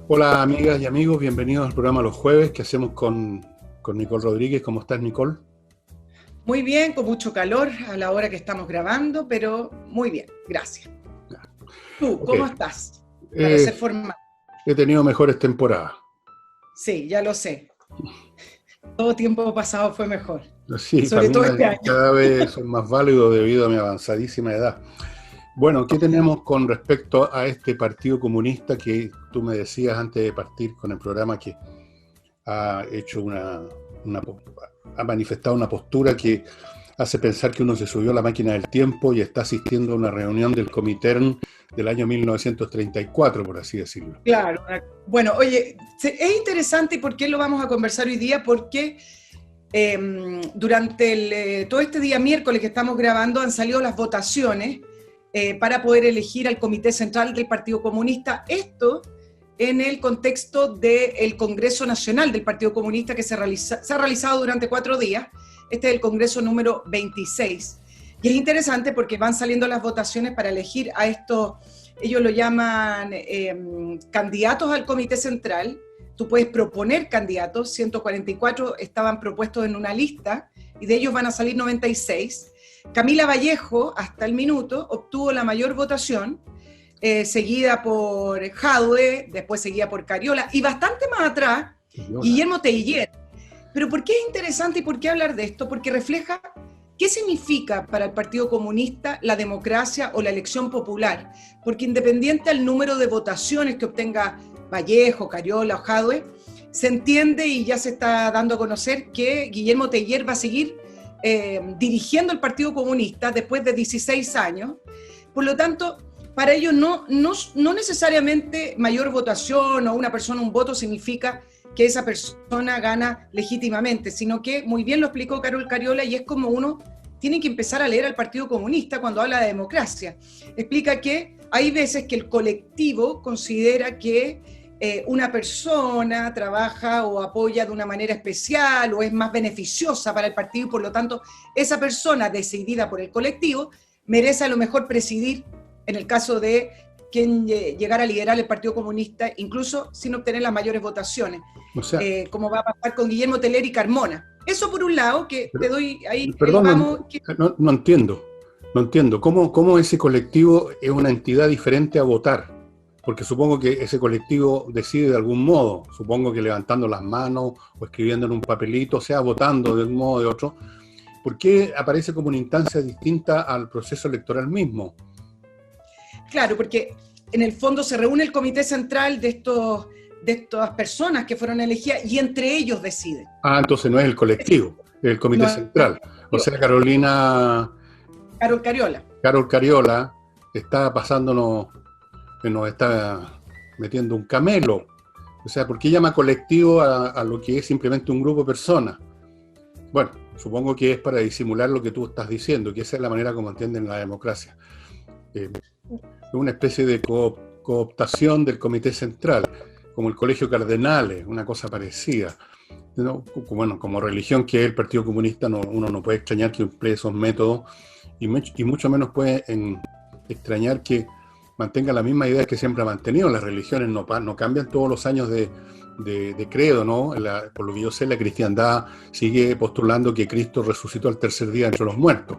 Hola amigas y amigos, bienvenidos al programa Los Jueves que hacemos con Nicole Rodríguez. ¿Cómo estás, Nicole? Muy bien, con mucho calor a la hora que estamos grabando, pero muy bien, gracias. ¿Tú, Ok, cómo estás? Para eh, ser formal. he tenido mejores temporadas. Sí, ya lo sé. Todo tiempo pasado fue mejor. Sí, para Sobre mí todo este año. cada vez son más válidos debido a mi avanzadísima edad. Bueno, ¿qué tenemos con respecto a este Partido Comunista que tú me decías antes de partir con el programa que ha hecho una- ha manifestado una postura que hace pensar que uno se subió a la máquina del tiempo y está asistiendo a una reunión del Comintern del año 1934, por así decirlo? Claro. Bueno, oye, es interesante y por qué lo vamos a conversar hoy día, porque durante todo este día miércoles que estamos grabando han salido las votaciones para poder elegir al Comité Central del Partido Comunista. Esto en el contexto del Congreso Nacional del Partido Comunista que se ha realizado durante 4 días. Este es el Congreso número 26. Y es interesante porque van saliendo las votaciones para elegir a estos, ellos lo llaman candidatos al Comité Central. Tú puedes proponer candidatos, 144 estaban propuestos en una lista y de ellos van a salir 96. Camila Vallejo, hasta el minuto, obtuvo la mayor votación, seguida por Jadwe, después seguida por Cariola, y bastante más atrás, Guillermo Teillier. Pero ¿por qué es interesante y por qué hablar de esto? Porque refleja qué significa para el Partido Comunista la democracia o la elección popular. Porque independiente al número de votaciones que obtenga Vallejo, Cariola o Jadwe, se entiende y ya se está dando a conocer que Guillermo Teillier va a seguir dirigiendo el Partido Comunista después de 16 años. Por lo tanto, para ellos no necesariamente mayor votación o una persona un voto significa que esa persona gana legítimamente, sino que muy bien lo explicó Carol Cariola y es como uno tiene que empezar a leer al Partido Comunista cuando habla de democracia. Explica que hay veces que el colectivo considera que una persona trabaja o apoya de una manera especial o es más beneficiosa para el partido y por lo tanto esa persona decidida por el colectivo merece a lo mejor presidir en el caso de quien llegara a liderar el Partido Comunista, incluso sin obtener las mayores votaciones, O sea, como va a pasar con Guillermo Teller y Carmona. Eso por un lado, que te pero, doy ahí el perdón, vamos. no entiendo. No entiendo. ¿Cómo ese colectivo es una entidad diferente a votar? Porque supongo que ese colectivo decide de algún modo, supongo que levantando las manos o escribiendo en un papelito, o sea, votando de un modo o de otro. ¿Por qué aparece como una instancia distinta al proceso electoral mismo? Claro, porque en el fondo se reúne el comité central de estas personas que fueron elegidas y entre ellos deciden. Ah, entonces no es el colectivo, es el comité No es central. O sea, Carol Cariola. Carol Cariola está pasándonos, que nos está metiendo un camelo. O sea, ¿por qué llama colectivo a lo que es simplemente un grupo de personas? Bueno, supongo que es para disimular lo que tú estás diciendo, que esa es la manera como entienden la democracia. Es una especie de cooptación del comité central, como el colegio Cardenales, una cosa parecida. ¿No? Bueno, como religión que es el Partido Comunista, uno no puede extrañar que emplee esos métodos y mucho menos puede extrañar que mantenga la misma idea que siempre ha mantenido. Las religiones no cambian todos los años de credo, ¿no? Por lo que yo sé, la cristiandad sigue postulando que Cristo resucitó al tercer día entre los muertos.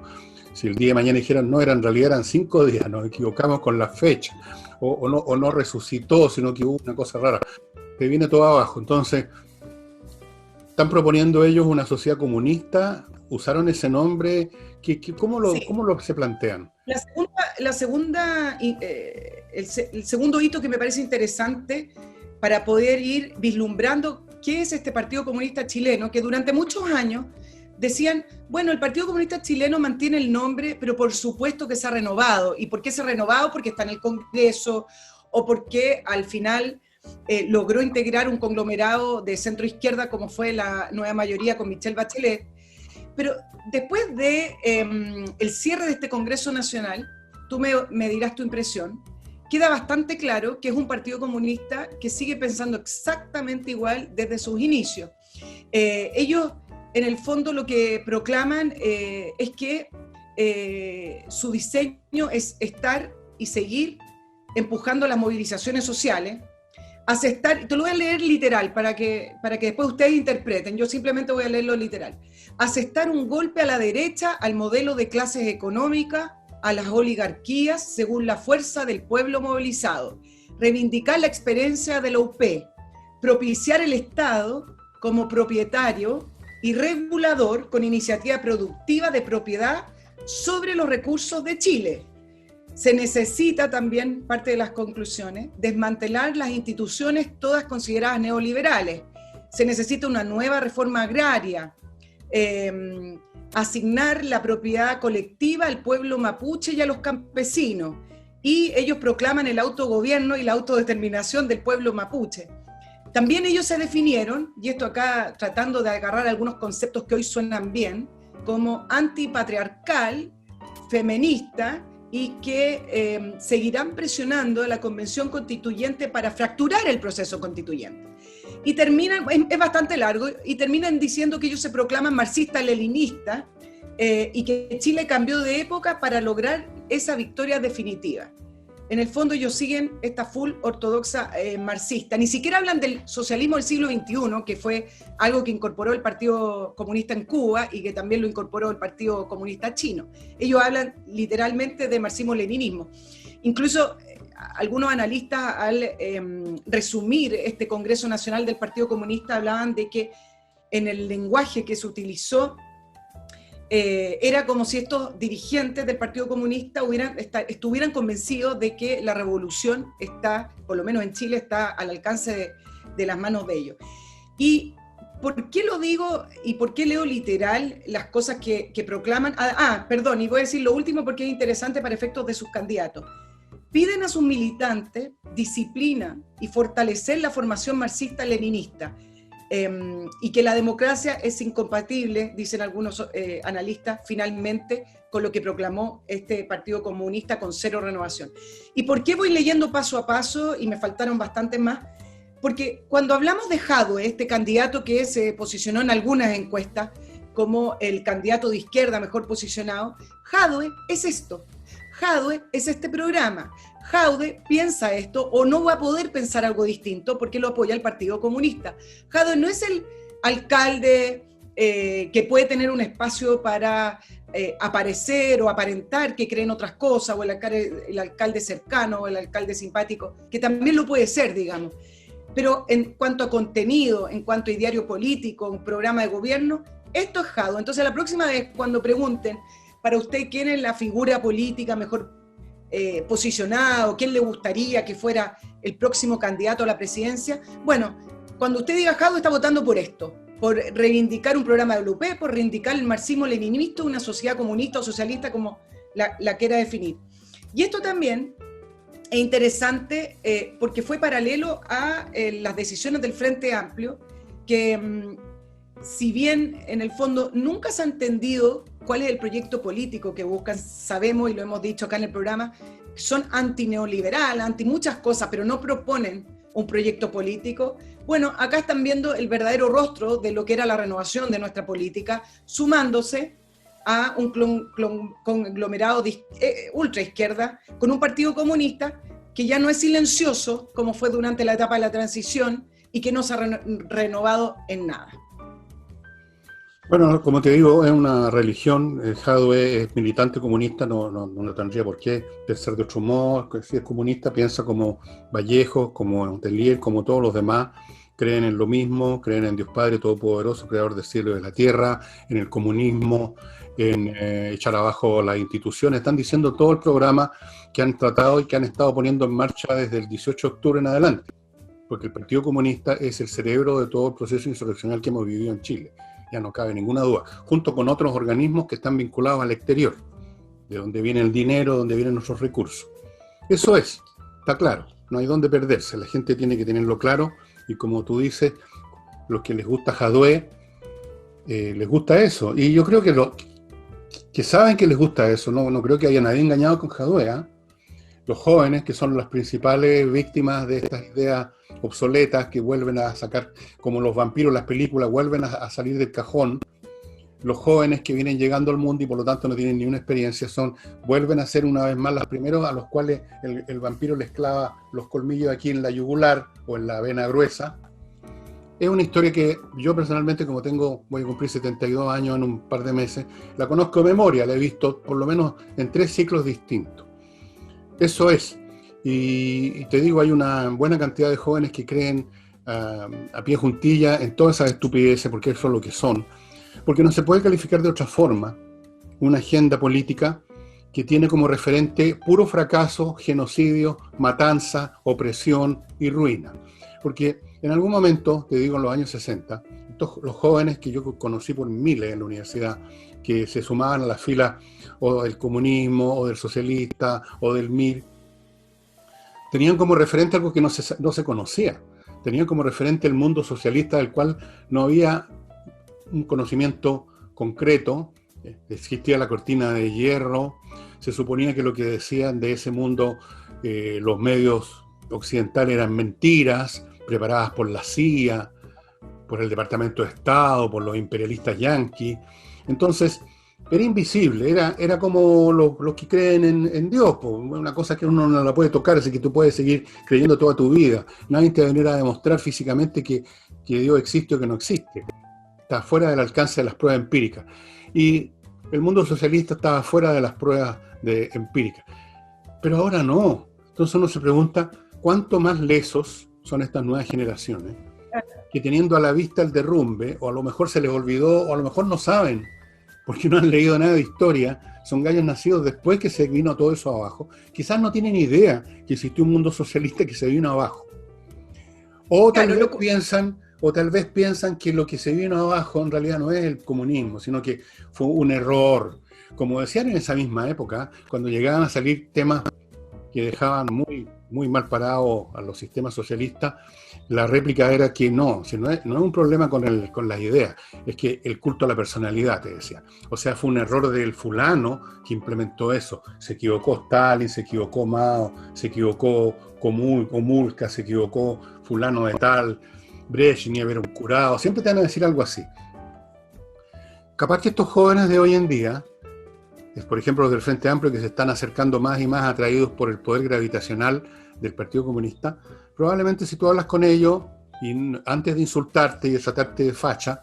Si el día de mañana dijeran, no, en realidad eran 5 días, nos equivocamos con la fecha, o no resucitó, sino que hubo una cosa rara, te viene todo abajo. Entonces, están proponiendo ellos una sociedad comunista, usaron ese nombre, Sí. ¿cómo lo se plantean? El segundo hito que me parece interesante para poder ir vislumbrando qué es este Partido Comunista chileno, que durante muchos años decían, bueno, el Partido Comunista chileno mantiene el nombre, pero por supuesto que se ha renovado. ¿Y por qué se ha renovado? Porque está en el Congreso o porque al final logró integrar un conglomerado de centro izquierda como fue la nueva mayoría con Michelle Bachelet. Pero después de el cierre de este Congreso Nacional, tú me dirás tu impresión, queda bastante claro que es un partido comunista que sigue pensando exactamente igual desde sus inicios. Ellos, en el fondo, lo que proclaman es que su diseño es estar y seguir empujando las movilizaciones sociales, Asestar, te lo voy a leer literal para que después ustedes interpreten, yo simplemente voy a leerlo literal. Asestar un golpe a la derecha, al modelo de clases económicas, a las oligarquías, según la fuerza del pueblo movilizado. Reivindicar la experiencia de la UP, propiciar el Estado como propietario y regulador con iniciativa productiva de propiedad sobre los recursos de Chile. Se necesita también, parte de las conclusiones, desmantelar las instituciones todas consideradas neoliberales. Se necesita una nueva reforma agraria, asignar la propiedad colectiva al pueblo mapuche y a los campesinos. Y ellos proclaman el autogobierno y la autodeterminación del pueblo mapuche. También ellos se definieron, y esto acá tratando de agarrar algunos conceptos que hoy suenan bien, como antipatriarcal, feminista, y que seguirán presionando a la Convención Constituyente para fracturar el proceso constituyente. Y terminan, es bastante largo, y terminan diciendo que ellos se proclaman marxistas-leninistas y que Chile cambió de época para lograr esa victoria definitiva. En el fondo ellos siguen esta full ortodoxa marxista. Ni siquiera hablan del socialismo del siglo XXI, que fue algo que incorporó el Partido Comunista en Cuba y que también lo incorporó el Partido Comunista chino. Ellos hablan literalmente de marxismo-leninismo. Incluso algunos analistas al resumir este Congreso Nacional del Partido Comunista hablaban de que en el lenguaje que se utilizó era como si estos dirigentes del Partido Comunista estuvieran convencidos de que la revolución está, por lo menos en Chile, está al alcance de las manos de ellos. ¿Y por qué lo digo y por qué leo literal las cosas que proclaman? Perdón, y voy a decir lo último porque es interesante para efectos de sus candidatos. Piden a sus militantes disciplina y fortalecer la formación marxista-leninista. Y que la democracia es incompatible, dicen algunos analistas, finalmente, con lo que proclamó este Partido Comunista con cero renovación. ¿Y por qué voy leyendo paso a paso? Y me faltaron bastantes más. Porque cuando hablamos de Jadwe, este candidato que se posicionó en algunas encuestas como el candidato de izquierda mejor posicionado, Jadwe es esto. Jadwe es este programa. Jadwe piensa esto o no va a poder pensar algo distinto porque lo apoya el Partido Comunista. Jadwe no es el alcalde que puede tener un espacio para aparecer o aparentar que cree en otras cosas, o el alcalde cercano o el alcalde simpático, que también lo puede ser, digamos. Pero en cuanto a contenido, en cuanto a ideario político, un programa de gobierno, esto es Jadwe. Entonces la próxima vez cuando pregunten para usted quién es la figura política mejor posicionado, quién le gustaría que fuera el próximo candidato a la presidencia, bueno, cuando usted diga Jadwe está votando por esto, por reivindicar un programa de la UP, por reivindicar el marxismo-leninismo, una sociedad comunista o socialista como la quiera definir. Y esto también es interesante porque fue paralelo a las decisiones del Frente Amplio, que si bien en el fondo nunca se ha entendido cuál es el proyecto político que buscan, sabemos y lo hemos dicho acá en el programa, son antineoliberal, anti muchas cosas, pero no proponen un proyecto político. Bueno, acá están viendo el verdadero rostro de lo que era la renovación de nuestra política, sumándose a un conglomerado de ultra izquierda con un partido comunista que ya no es silencioso como fue durante la etapa de la transición y que no se ha renovado en nada. Bueno, como te digo, es una religión. Jadwe es militante comunista, no tendría por qué pensar de otro modo. Si es comunista, piensa como Vallejo, como Telier, como todos los demás. Creen en lo mismo, creen en Dios Padre Todopoderoso, Creador del cielo y de la tierra, en el comunismo, en echar abajo las instituciones. Están diciendo todo el programa que han tratado y que han estado poniendo en marcha desde el 18 de octubre en adelante. Porque el Partido Comunista es el cerebro de todo el proceso insurreccional que hemos vivido en Chile. Ya no cabe ninguna duda, junto con otros organismos que están vinculados al exterior, de donde viene el dinero, donde vienen nuestros recursos. Eso está claro, no hay dónde perderse, la gente tiene que tenerlo claro, y como tú dices, los que les gusta Jadwe, les gusta eso, y yo creo que saben que les gusta eso, no creo que haya nadie engañado con Jadwe, ¿eh? Los jóvenes, que son las principales víctimas de estas ideas obsoletas que vuelven a sacar, como los vampiros, las películas vuelven a salir del cajón, los jóvenes que vienen llegando al mundo y por lo tanto no tienen ni una experiencia, vuelven a ser una vez más los primeros a los cuales el vampiro les clava los colmillos aquí en la yugular o en la vena gruesa. Es una historia que yo personalmente, como voy a cumplir 72 años en un par de meses, la conozco de memoria, la he visto por lo menos en 3 ciclos distintos. Eso es. Y te digo, hay una buena cantidad de jóvenes que creen a pie juntilla en todas esas estupideces, porque eso es lo que son. Porque no se puede calificar de otra forma una agenda política que tiene como referente puro fracaso, genocidio, matanza, opresión y ruina. Porque en algún momento, te digo en los años 60, los jóvenes que yo conocí por miles en la universidad, que se sumaban a la fila o del comunismo, o del socialista, o del MIR, tenían como referente algo que no se conocía. Tenían como referente el mundo socialista del cual no había un conocimiento concreto. Existía la cortina de hierro, se suponía que lo que decían de ese mundo los medios occidentales eran mentiras, preparadas por la CIA, por el Departamento de Estado, por los imperialistas yanquis. Entonces, era invisible, era como los que creen en Dios, una cosa que uno no la puede tocar, así que tú puedes seguir creyendo toda tu vida. Nadie te va a venir a demostrar físicamente que Dios existe o que no existe. Está fuera del alcance de las pruebas empíricas. Y el mundo socialista estaba fuera de las pruebas empíricas. Pero ahora no. Entonces uno se pregunta, ¿cuánto más lesos son estas nuevas generaciones? Que teniendo a la vista el derrumbe, o a lo mejor se les olvidó, o a lo mejor no saben, porque no han leído nada de historia, son gallos nacidos después que se vino todo eso abajo, quizás no tienen idea que existió un mundo socialista que se vino abajo. O tal vez piensan que lo que se vino abajo en realidad no es el comunismo, sino que fue un error. Como decían en esa misma época, cuando llegaban a salir temas que dejaban muy, muy mal parados a los sistemas socialistas, la réplica era que no es un problema con las ideas, es que el culto a la personalidad, te decía. O sea, fue un error del fulano que implementó eso. Se equivocó Stalin, se equivocó Mao, se equivocó Komulka, se equivocó fulano de tal, Brezhnev era un curado, siempre te van a decir algo así. Capaz que estos jóvenes de hoy en día, por ejemplo los del Frente Amplio, que se están acercando más y más atraídos por el poder gravitacional del Partido Comunista, probablemente si tú hablas con ellos, y antes de insultarte y de tratarte de facha,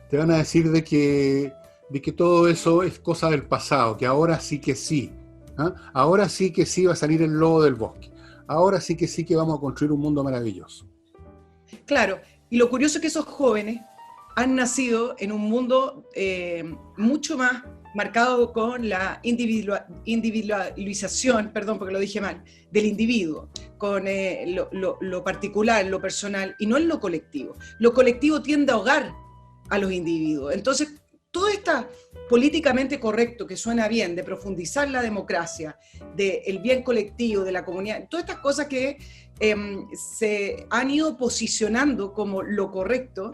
te van a decir de que todo eso es cosa del pasado, que ahora sí que sí. Ahora sí que sí va a salir el lobo del bosque. Ahora sí que vamos a construir un mundo maravilloso. Claro, y lo curioso es que esos jóvenes han nacido en un mundo mucho más marcado con la individualización, perdón porque lo dije mal, del individuo, con lo particular, lo personal, y no en lo colectivo. Lo colectivo tiende a ahogar a los individuos. Entonces, todo esto políticamente correcto, que suena bien, de profundizar la democracia, del bien colectivo, de la comunidad, todas estas cosas que se han ido posicionando como lo correcto,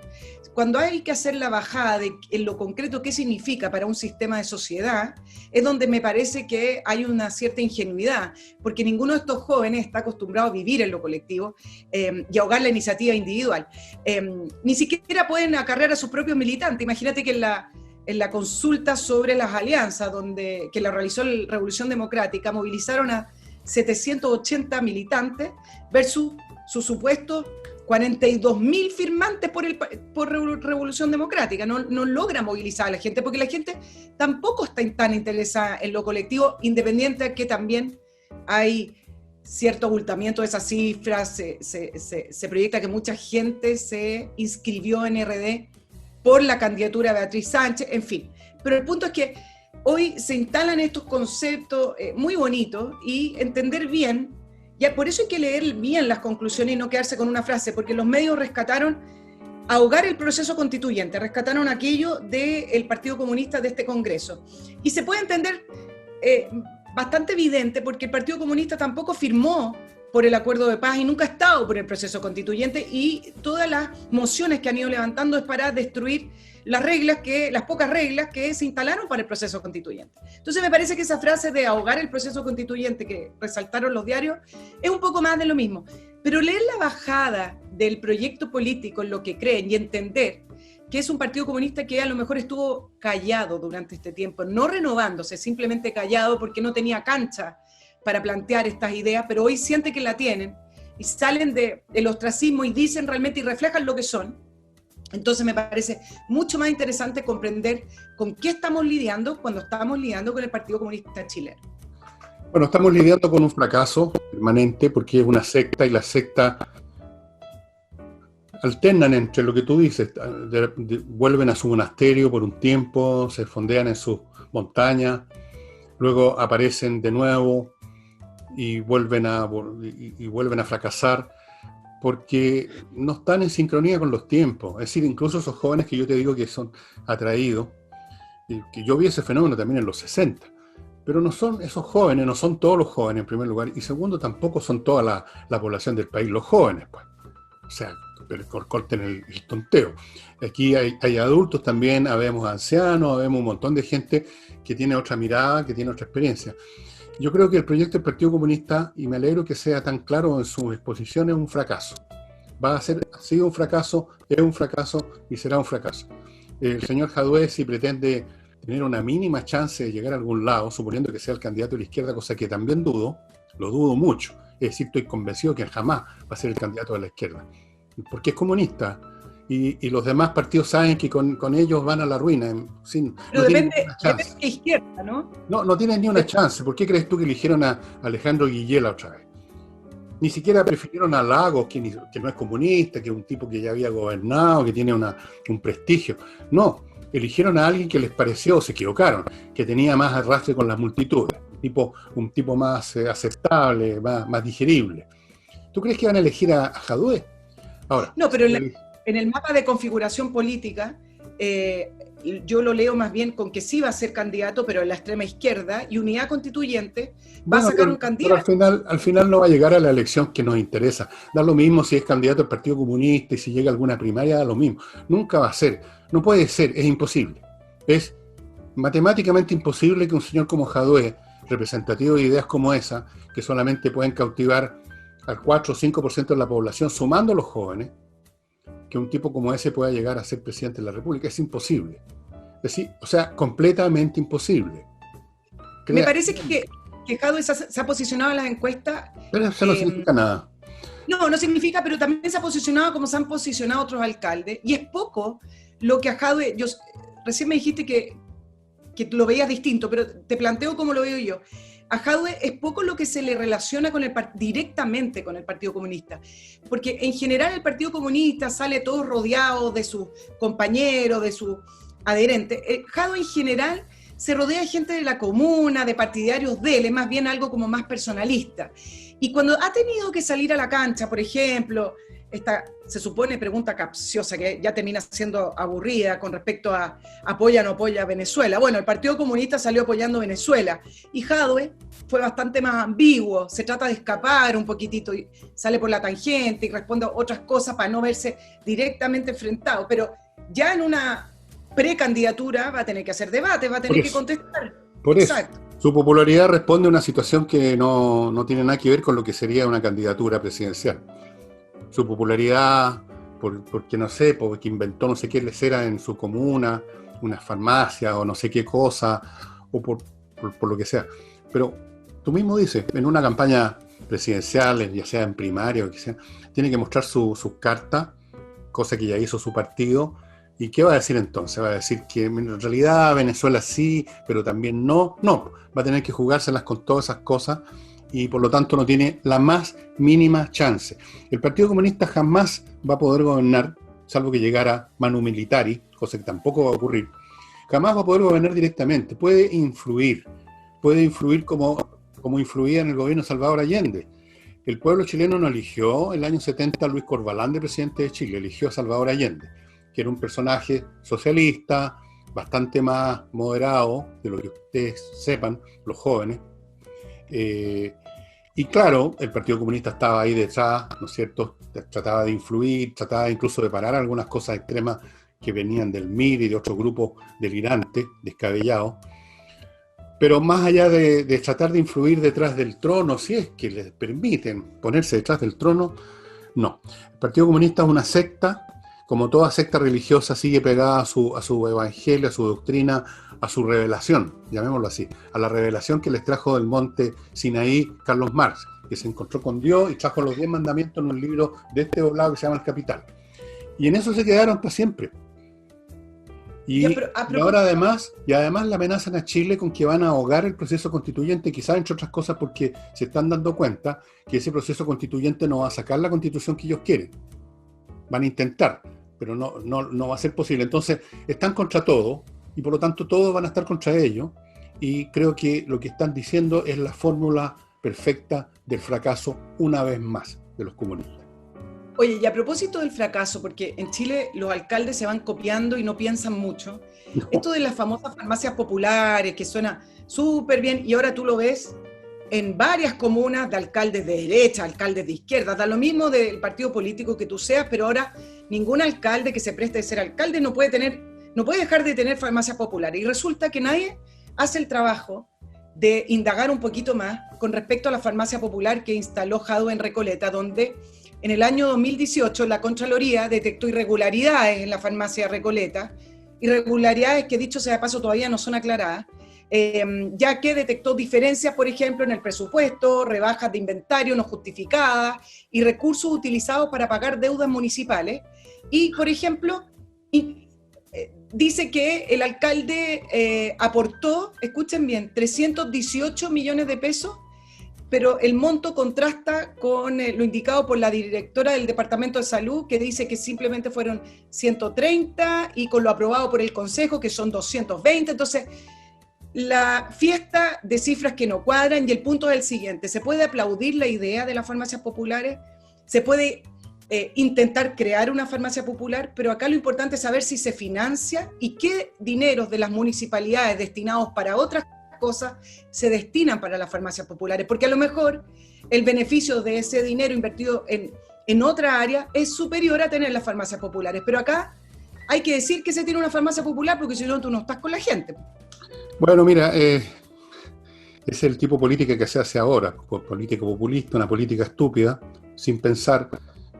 cuando hay que hacer la bajada en lo concreto qué significa para un sistema de sociedad, es donde me parece que hay una cierta ingenuidad, porque ninguno de estos jóvenes está acostumbrado a vivir en lo colectivo y ahogar la iniciativa individual. Ni siquiera pueden acarrear a sus propios militantes. Imagínate que en la consulta sobre las alianzas, que la realizó la Revolución Democrática, movilizaron a 780 militantes versus sus supuestos 42.000 firmantes por Revolución Democrática. No logra movilizar a la gente, porque la gente tampoco está tan interesada en lo colectivo, independiente de que también hay cierto abultamiento de esas cifras. Se proyecta que mucha gente se inscribió en RD por la candidatura de Beatriz Sánchez, en fin. Pero el punto es que hoy se instalan estos conceptos muy bonitos y entender bien, ya por eso hay que leer bien las conclusiones y no quedarse con una frase, porque los medios rescataron ahogar el proceso constituyente, rescataron aquello del Partido Comunista de este Congreso. Y se puede entender bastante evidente, porque el Partido Comunista tampoco firmó por el acuerdo de paz y nunca ha estado por el proceso constituyente, y todas las mociones que han ido levantando es para destruir las pocas reglas que se instalaron para el proceso constituyente. Entonces me parece que esa frase de ahogar el proceso constituyente que resaltaron los diarios es un poco más de lo mismo. Pero leer la bajada del proyecto político en lo que creen y entender que es un partido comunista que a lo mejor estuvo callado durante este tiempo, no renovándose, simplemente callado porque no tenía cancha para plantear estas ideas, pero hoy siente que la tienen y salen del ostracismo y dicen realmente y reflejan lo que son. Entonces me parece mucho más interesante comprender con qué estamos lidiando cuando estamos lidiando con el Partido Comunista Chileno. Bueno, estamos lidiando con un fracaso permanente porque es una secta y la secta alternan entre lo que tú dices, vuelven a su monasterio por un tiempo, se fondean en sus montañas, luego aparecen de nuevo y vuelven a fracasar porque no están en sincronía con los tiempos. Es decir, incluso esos jóvenes que yo te digo que son atraídos, que yo vi ese fenómeno también en los 60, pero no son esos jóvenes, no son todos los jóvenes en primer lugar, y segundo, tampoco son toda la población del país, los jóvenes, pues. O sea, corten el tonteo. Aquí hay adultos también, habemos ancianos, habemos un montón de gente que tiene otra mirada, que tiene otra experiencia. Yo creo que el proyecto del Partido Comunista, y me alegro que sea tan claro en sus exposiciones, es un fracaso. Ha sido un fracaso, es un fracaso y será un fracaso. El señor Jadue, si pretende tener una mínima chance de llegar a algún lado, suponiendo que sea el candidato de la izquierda, cosa que también lo dudo mucho. Es decir, estoy convencido que jamás va a ser el candidato de la izquierda, porque es comunista. Y los demás partidos saben que con ellos van a la ruina. Pero depende de izquierda, ¿no? No tienen ni una chance. ¿Por qué crees tú que eligieron a Alejandro Guillela otra vez? Ni siquiera prefirieron a Lagos, que no es comunista, que es un tipo que ya había gobernado, que tiene un prestigio. No, eligieron a alguien que les pareció, se equivocaron, que tenía más arrastre con las multitudes, un tipo más aceptable, más digerible. ¿Tú crees que van a elegir a Jadue? Ahora, no, pero en el mapa de configuración política, yo lo leo más bien con que sí va a ser candidato, pero en la extrema izquierda, y Unidad Constituyente va a sacar un candidato. Pero al final no va a llegar a la elección que nos interesa. Da lo mismo si es candidato al Partido Comunista y si llega a alguna primaria, da lo mismo. Nunca va a ser. No puede ser, es imposible. Es matemáticamente imposible que un señor como Jadue, representativo de ideas como esa, que solamente pueden cautivar al 4 o 5% de la población, sumando a los jóvenes, que un tipo como ese pueda llegar a ser presidente de la República. Es imposible. Es decir, o sea, completamente imposible. Me parece que Jadwe se ha posicionado en las encuestas. Pero eso no significa nada. No significa, pero también se ha posicionado como se han posicionado otros alcaldes. Y es poco lo que a Jadwe... Recién me dijiste que lo veías distinto, pero te planteo cómo lo veo yo. A Jadwe es poco lo que se le relaciona directamente con el Partido Comunista, porque en general el Partido Comunista sale todo rodeado de sus compañeros, de sus adherentes. Jadwe en general se rodea de gente de la comuna, de partidarios de él, es más bien algo como más personalista. Y cuando ha tenido que salir a la cancha, por ejemplo, esta, se supone, pregunta capciosa que ya termina siendo aburrida con respecto a apoya o no apoya a Venezuela. Bueno, el Partido Comunista salió apoyando a Venezuela y Jadwe fue bastante más ambiguo, se trata de escapar un poquitito y sale por la tangente y responde a otras cosas para no verse directamente enfrentado, pero ya en una precandidatura va a tener que hacer debate, va a tener que contestar. Por eso, su popularidad responde a una situación que no tiene nada que ver con lo que sería una candidatura presidencial. Su popularidad, porque no sé, porque inventó no sé qué lecera en su comuna, una farmacia o no sé qué cosa, o por lo que sea. Pero tú mismo dices, en una campaña presidencial, ya sea en primaria o que sea, tiene que mostrar sus cartas, cosa que ya hizo su partido. ¿Y qué va a decir entonces? Va a decir que en realidad Venezuela sí, pero también no. No, va a tener que jugárselas con todas esas cosas y por lo tanto no tiene la más mínima chance. El Partido Comunista jamás va a poder gobernar, salvo que llegara Manu Militari, cosa que tampoco va a ocurrir. Jamás va a poder gobernar directamente. Puede influir como influía en el gobierno de Salvador Allende. El pueblo chileno no eligió el año 70 a Luis Corvalán de presidente de Chile, eligió a Salvador Allende, que era un personaje socialista, bastante más moderado de lo que ustedes sepan, los jóvenes. Y claro, el Partido Comunista estaba ahí detrás, ¿no es cierto? Trataba de influir, trataba incluso de parar algunas cosas extremas que venían del MIR y de otros grupos delirantes, descabellados. Pero más allá de tratar de influir detrás del trono, si es que les permiten ponerse detrás del trono, no. El Partido Comunista es una secta como toda secta religiosa, sigue pegada a su evangelio, a su doctrina, a su revelación, llamémoslo así, a la revelación que les trajo del monte Sinaí Carlos Marx, que se encontró con Dios y trajo los 10 mandamientos en un libro de este doblado que se llama El Capital. Y en eso se quedaron para siempre. Y ahora además le amenazan a Chile con que van a ahogar el proceso constituyente, quizás entre otras cosas porque se están dando cuenta que ese proceso constituyente no va a sacar la constitución que ellos quieren. Van a intentar, pero no va a ser posible. Entonces están contra todo y por lo tanto todos van a estar contra ellos, y creo que lo que están diciendo es la fórmula perfecta del fracaso una vez más de los comunistas. Oye, y a propósito del fracaso, porque en Chile los alcaldes se van copiando y no piensan mucho, no. Esto de las famosas farmacias populares, que suena súper bien, y ahora tú lo ves en varias comunas de alcaldes de derecha, alcaldes de izquierda, da lo mismo del partido político que tú seas, pero ahora ningún alcalde que se preste a ser alcalde no puede dejar de tener farmacias populares, y resulta que nadie hace el trabajo de indagar un poquito más con respecto a la farmacia popular que instaló Jadwe en Recoleta, donde en el año 2018 la Contraloría detectó irregularidades en la farmacia Recoleta, irregularidades que, dicho sea de paso, todavía no son aclaradas, ya que detectó diferencias, por ejemplo, en el presupuesto, rebajas de inventario no justificadas y recursos utilizados para pagar deudas municipales. Y, por ejemplo, dice que el alcalde aportó, escuchen bien, 318 millones de pesos, pero el monto contrasta con lo indicado por la directora del Departamento de Salud, que dice que simplemente fueron 130, y con lo aprobado por el Consejo, que son 220. Entonces, la fiesta de cifras que no cuadran, y el punto es el siguiente: se puede aplaudir la idea de las farmacias populares, se puede intentar crear una farmacia popular, pero acá lo importante es saber si se financia y qué dineros de las municipalidades destinados para otras cosas se destinan para las farmacias populares, porque a lo mejor el beneficio de ese dinero invertido en otra área es superior a tener las farmacias populares. Pero acá hay que decir que se tiene una farmacia popular, porque si no, tú no estás con la gente. Bueno, mira, es el tipo de política que se hace ahora, política populista, una política estúpida, sin pensar,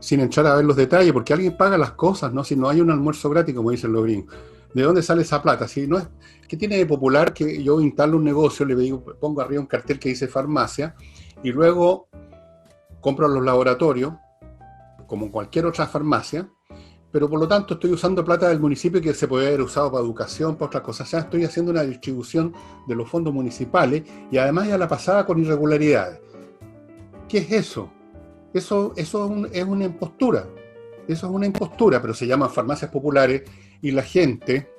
sin entrar a ver los detalles, porque alguien paga las cosas, ¿no? Si no hay un almuerzo gratis, como dicen los gringos. ¿De dónde sale esa plata? Si no es, ¿qué tiene de popular que yo instalo un negocio, le digo, pongo arriba un cartel que dice farmacia, y luego compro los laboratorios, como cualquier otra farmacia, pero por lo tanto estoy usando plata del municipio que se puede haber usado para educación, para otras cosas? Ya estoy haciendo una distribución de los fondos municipales, y además ya la pasada con irregularidades. ¿Qué es eso? Eso es una impostura. Eso es una impostura, pero se llaman farmacias populares, y la gente,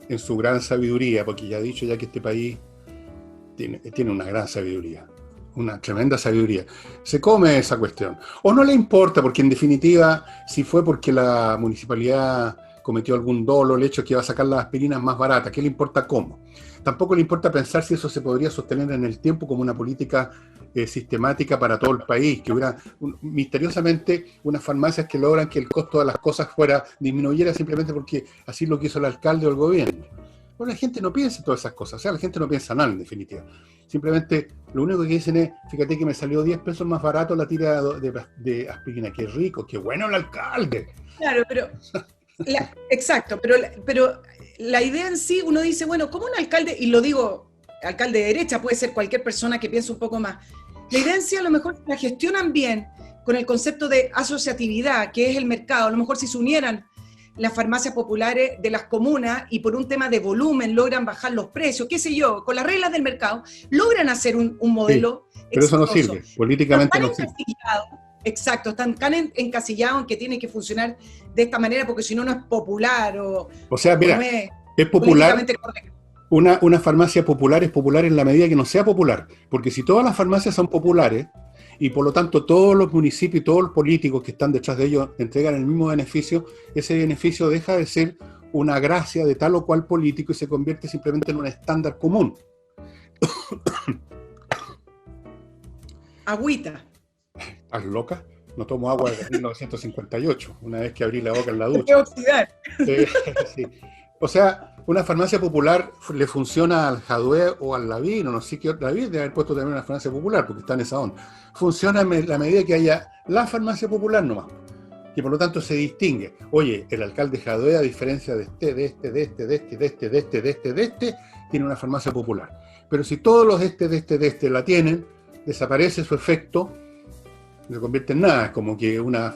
en su gran sabiduría, porque ya he dicho ya que este país tiene una gran sabiduría, una tremenda sabiduría, se come esa cuestión. O no le importa, porque en definitiva, si fue porque la municipalidad cometió algún dolo, el hecho es que va a sacar las aspirinas más baratas, ¿qué le importa cómo? Tampoco le importa pensar si eso se podría sostener en el tiempo como una política sistemática para todo el país, que hubiera misteriosamente unas farmacias que logran que el costo de las cosas disminuyera simplemente porque así lo quiso el alcalde o el gobierno. Bueno, la gente no piensa en todas esas cosas, o sea, la gente no piensa nada en definitiva. Simplemente lo único que dicen es, fíjate que me salió 10 pesos más barato la tira de aspirina, qué rico, qué bueno el alcalde. Claro, pero... exacto, pero la idea en sí, uno dice, bueno, ¿cómo un alcalde, y lo digo, alcalde de derecha, puede ser cualquier persona que piense un poco más, la idea en sí a lo mejor la gestionan bien con el concepto de asociatividad, que es el mercado? A lo mejor si se unieran las farmacias populares de las comunas y por un tema de volumen logran bajar los precios, qué sé yo, con las reglas del mercado, logran hacer un modelo sí, pero exitoso. Eso no sirve, políticamente no sirve. Exacto, están tan encasillados en que tiene que funcionar de esta manera, porque si no, no es popular. O sea, mira, no es popular. Una farmacia popular es popular en la medida que no sea popular, porque si todas las farmacias son populares, y por lo tanto todos los municipios y todos los políticos que están detrás de ellos entregan el mismo beneficio, ese beneficio deja de ser una gracia de tal o cual político y se convierte simplemente en un estándar común. Agüita. ¿Estás loca? No tomo agua desde 1958, una vez que abrí la boca en la ducha. Te oxidar. Sí. O sea, una farmacia popular le funciona al Jadwe o al Lavín, o no sé qué, Lavín debe haber puesto también una farmacia popular, porque está en esa onda. Funciona en la medida que haya la farmacia popular nomás, y por lo tanto se distingue. Oye, el alcalde Jadwe, a diferencia de este, tiene una farmacia popular. Pero si todos los de este la tienen, desaparece su efecto, se convierte en nada, como que una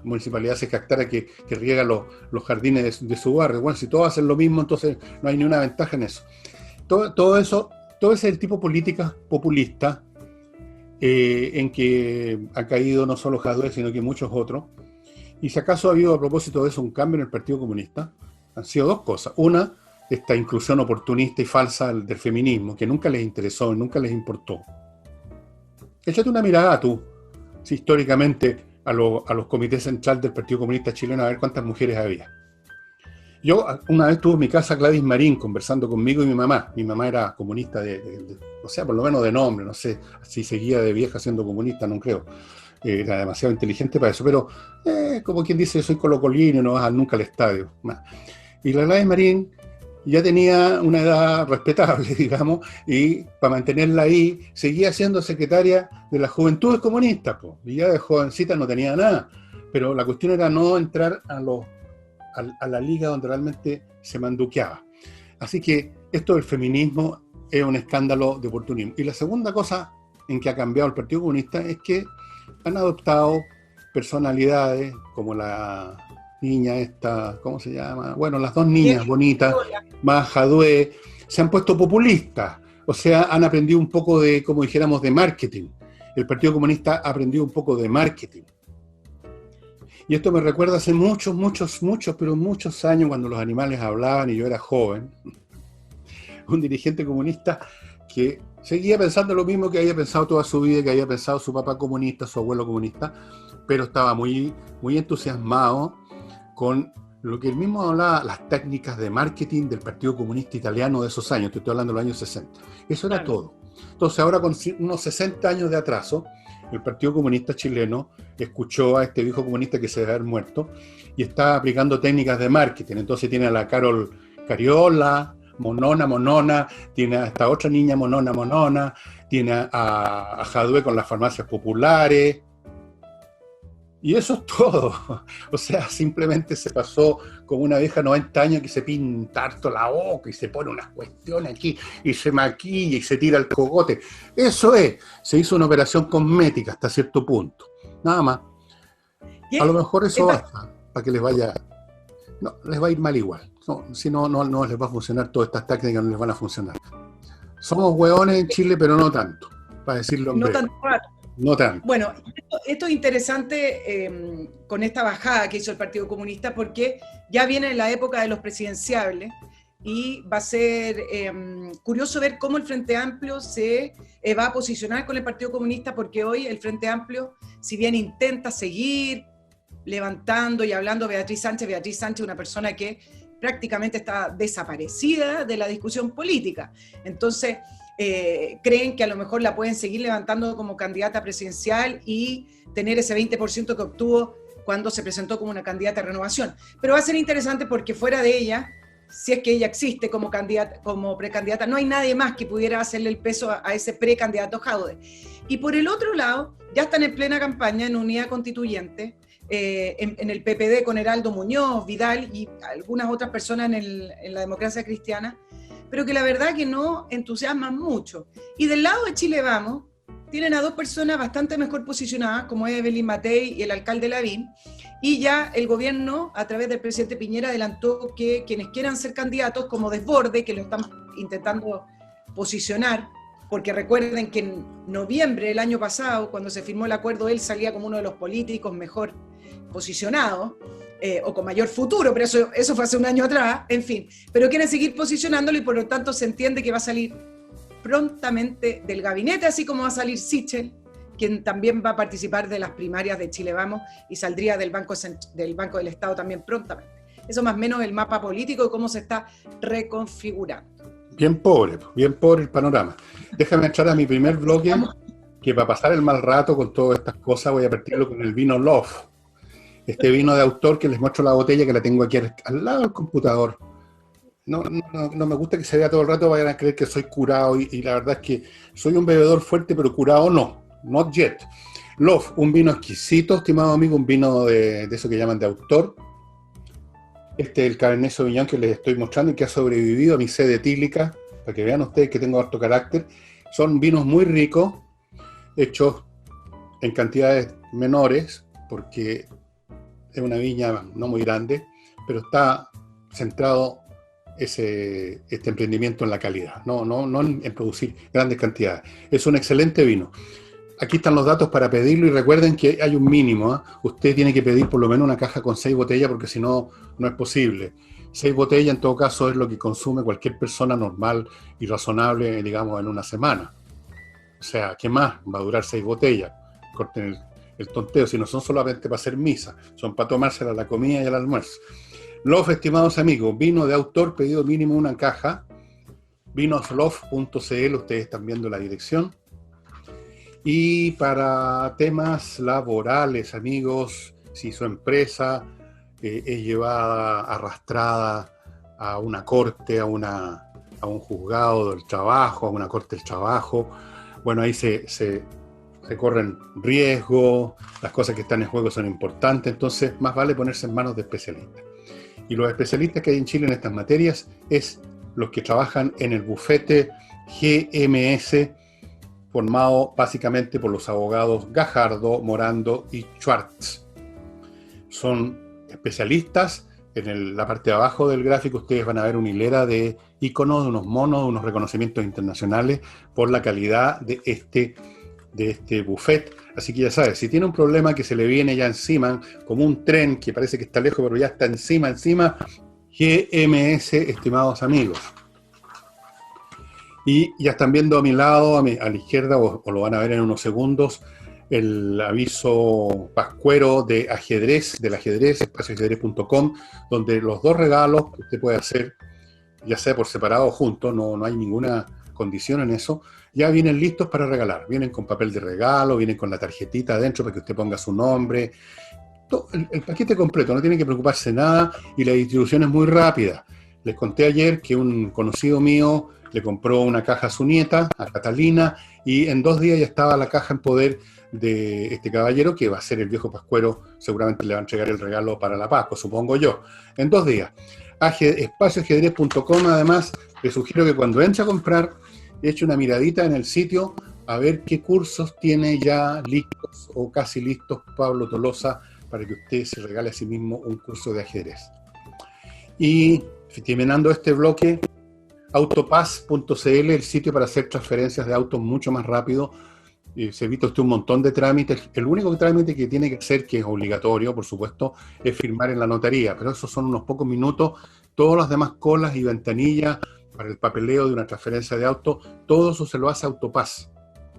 municipalidad se jactara que riega los jardines de su barrio. Bueno, si todos hacen lo mismo, entonces no hay ni una ventaja en eso. Todo ese es el tipo de políticas populistas en que ha caído no solo Jadwe, sino que muchos otros. Y si acaso ha habido a propósito de eso un cambio en el Partido Comunista, han sido dos cosas. Una, esta inclusión oportunista y falsa del feminismo, que nunca les interesó, nunca les importó. Échate una mirada tú, si históricamente, a los comités centrales del Partido Comunista Chileno, a ver cuántas mujeres había. Yo una vez tuve en mi casa a Gladys Marín conversando conmigo y mi mamá. Mi mamá era comunista o sea, por lo menos de nombre, no sé si seguía de vieja siendo comunista, no creo. Era demasiado inteligente para eso, pero como quien dice, soy colocolino y no vas nunca al estadio. Y la Gladys Marín ya tenía una edad respetable, digamos, y para mantenerla ahí, seguía siendo secretaria de las Juventudes Comunistas, pues, y ya de jovencita no tenía nada. Pero la cuestión era no entrar a la liga donde realmente se manduqueaba. Así que esto del feminismo es un escándalo de oportunismo. Y la segunda cosa en que ha cambiado el Partido Comunista es que han adoptado personalidades como la niña esta, ¿cómo se llama? Bueno, las dos niñas bonitas, más Jadwe, se han puesto populistas. O sea, han aprendido un poco de, como dijéramos, de marketing. El Partido Comunista ha aprendido un poco de marketing. Y esto me recuerda hace muchos años, cuando los animales hablaban y yo era joven, un dirigente comunista que seguía pensando lo mismo que había pensado toda su vida, que había pensado su papá comunista, su abuelo comunista, pero estaba muy entusiasmado con lo que él mismo hablaba, las técnicas de marketing del Partido Comunista Italiano de esos años, te estoy hablando de los años 60. Eso era todo. Entonces ahora con unos 60 años de atraso, el Partido Comunista chileno escuchó a este viejo comunista que se debe haber muerto y está aplicando técnicas de marketing. Entonces tiene a la Carol Cariola, monona, tiene a esta otra niña monona, tiene a Jadwe con las farmacias populares. Y eso es todo. O sea, simplemente se pasó como una vieja 90 años que se pinta harto la boca y se pone unas cuestiones aquí y se maquilla y se tira el cogote. Eso es. Se hizo una operación cosmética hasta cierto punto. Nada más. A lo mejor eso basta para que les vaya... No, les va a ir mal igual. No, si no les va a funcionar, todas estas técnicas no les van a funcionar. Somos hueones en Chile, pero no tanto, para decirlo en breve. No tanto. Bueno, esto es interesante con esta bajada que hizo el Partido Comunista, porque ya viene la época de los presidenciables y va a ser curioso ver cómo el Frente Amplio se va a posicionar con el Partido Comunista, porque hoy el Frente Amplio, si bien intenta seguir levantando y hablando Beatriz Sánchez es una persona que prácticamente está desaparecida de la discusión política. Entonces, creen que a lo mejor la pueden seguir levantando como candidata presidencial y tener ese 20% que obtuvo cuando se presentó como una candidata a renovación. Pero va a ser interesante porque fuera de ella, si es que ella existe como candidata, como precandidata, no hay nadie más que pudiera hacerle el peso a ese precandidato Jadwe. Y por el otro lado, ya están en plena campaña en Unidad Constituyente, en el PPD con Heraldo Muñoz, Vidal y algunas otras personas en la Democracia Cristiana, pero que la verdad que no entusiasman mucho. Y del lado de Chile Vamos, tienen a dos personas bastante mejor posicionadas, como es Evelyn Matei y el alcalde Lavín, y ya el gobierno, a través del presidente Piñera, adelantó que quienes quieran ser candidatos, como Desborde, que lo están intentando posicionar, porque recuerden que en noviembre del año pasado, cuando se firmó el acuerdo, él salía como uno de los políticos mejor posicionados, o con mayor futuro, pero eso fue hace un año atrás, en fin. Pero quieren seguir posicionándolo y por lo tanto se entiende que va a salir prontamente del gabinete, así como va a salir Sichel, quien también va a participar de las primarias de Chile Vamos y saldría del Banco del Estado también prontamente. Eso más o menos el mapa político y cómo se está reconfigurando. Bien pobre el panorama. Déjame entrar a mi primer bloque, que para pasar el mal rato con todas estas cosas voy a partirlo con el vino Love. Este vino de autor que les muestro la botella, que la tengo aquí al lado del computador. No me gusta que se vea todo el rato, vayan a creer que soy curado y la verdad es que soy un bebedor fuerte, pero curado no, not yet. Love, un vino exquisito, estimado amigo, un vino de eso que llaman de autor. Este es el Cabernet Sauvignon que les estoy mostrando y que ha sobrevivido a mi sed etílica, para que vean ustedes que tengo harto carácter. Son vinos muy ricos, hechos en cantidades menores, porque es una viña no muy grande, pero está centrado este emprendimiento en la calidad, no en producir grandes cantidades. Es un excelente vino. Aquí están los datos para pedirlo y recuerden que hay un mínimo, ¿eh? Usted tiene que pedir por lo menos una caja con 6 botellas porque si no, no es posible. 6 botellas en todo caso es lo que consume cualquier persona normal y razonable, digamos, en una semana. O sea, ¿qué más va a durar 6 botellas? Corten el tonteo, si no son solamente para hacer misa, son para tomársela a la comida y al almuerzo. Love, estimados amigos, vino de autor, pedido mínimo una caja. Vinoslove.cl, ustedes están viendo la dirección. Y para temas laborales, amigos, si su empresa es llevada, arrastrada a una corte, a un juzgado del trabajo, a una corte del trabajo, bueno, ahí se corren riesgos, las cosas que están en juego son importantes, entonces más vale ponerse en manos de especialistas. Y los especialistas que hay en Chile en estas materias es los que trabajan en el bufete GMS, formado básicamente por los abogados Gajardo, Morando y Schwartz. Son especialistas. En la parte de abajo del gráfico ustedes van a ver una hilera de iconos, de unos monos, de unos reconocimientos internacionales por la calidad de este buffet. Así que ya sabes, si tiene un problema que se le viene ya encima, como un tren que parece que está lejos pero ya está encima, GMS, estimados amigos. Y ya están viendo a mi lado, a la izquierda, o lo van a ver en unos segundos, el aviso pascuero de ajedrez, del ajedrez, espacioajedrez.com, donde los 2 regalos que usted puede hacer, ya sea por separado o juntos, no hay ninguna condición en eso, ya vienen listos para regalar. Vienen con papel de regalo, vienen con la tarjetita adentro para que usted ponga su nombre. El paquete completo, no tiene que preocuparse nada y la distribución es muy rápida. Les conté ayer que un conocido mío le compró una caja a su nieta, a Catalina, y en 2 días ya estaba la caja en poder de este caballero, que va a ser el viejo pascuero, seguramente le va a entregar el regalo para la Pascua, supongo yo, en 2 días. Espacioajedrez.com, además, le sugiero que cuando entre a comprar, eche una miradita en el sitio a ver qué cursos tiene ya listos o casi listos Pablo Tolosa para que usted se regale a sí mismo un curso de ajedrez. Y terminando este bloque, autopass.cl, el sitio para hacer transferencias de autos mucho más rápido. Se evita usted un montón de trámites. El único trámite que tiene que hacer, que es obligatorio, por supuesto, es firmar en la notaría, pero esos son unos pocos minutos. Todas las demás colas y ventanillas para el papeleo de una transferencia de auto, todo eso se lo hace Autopass,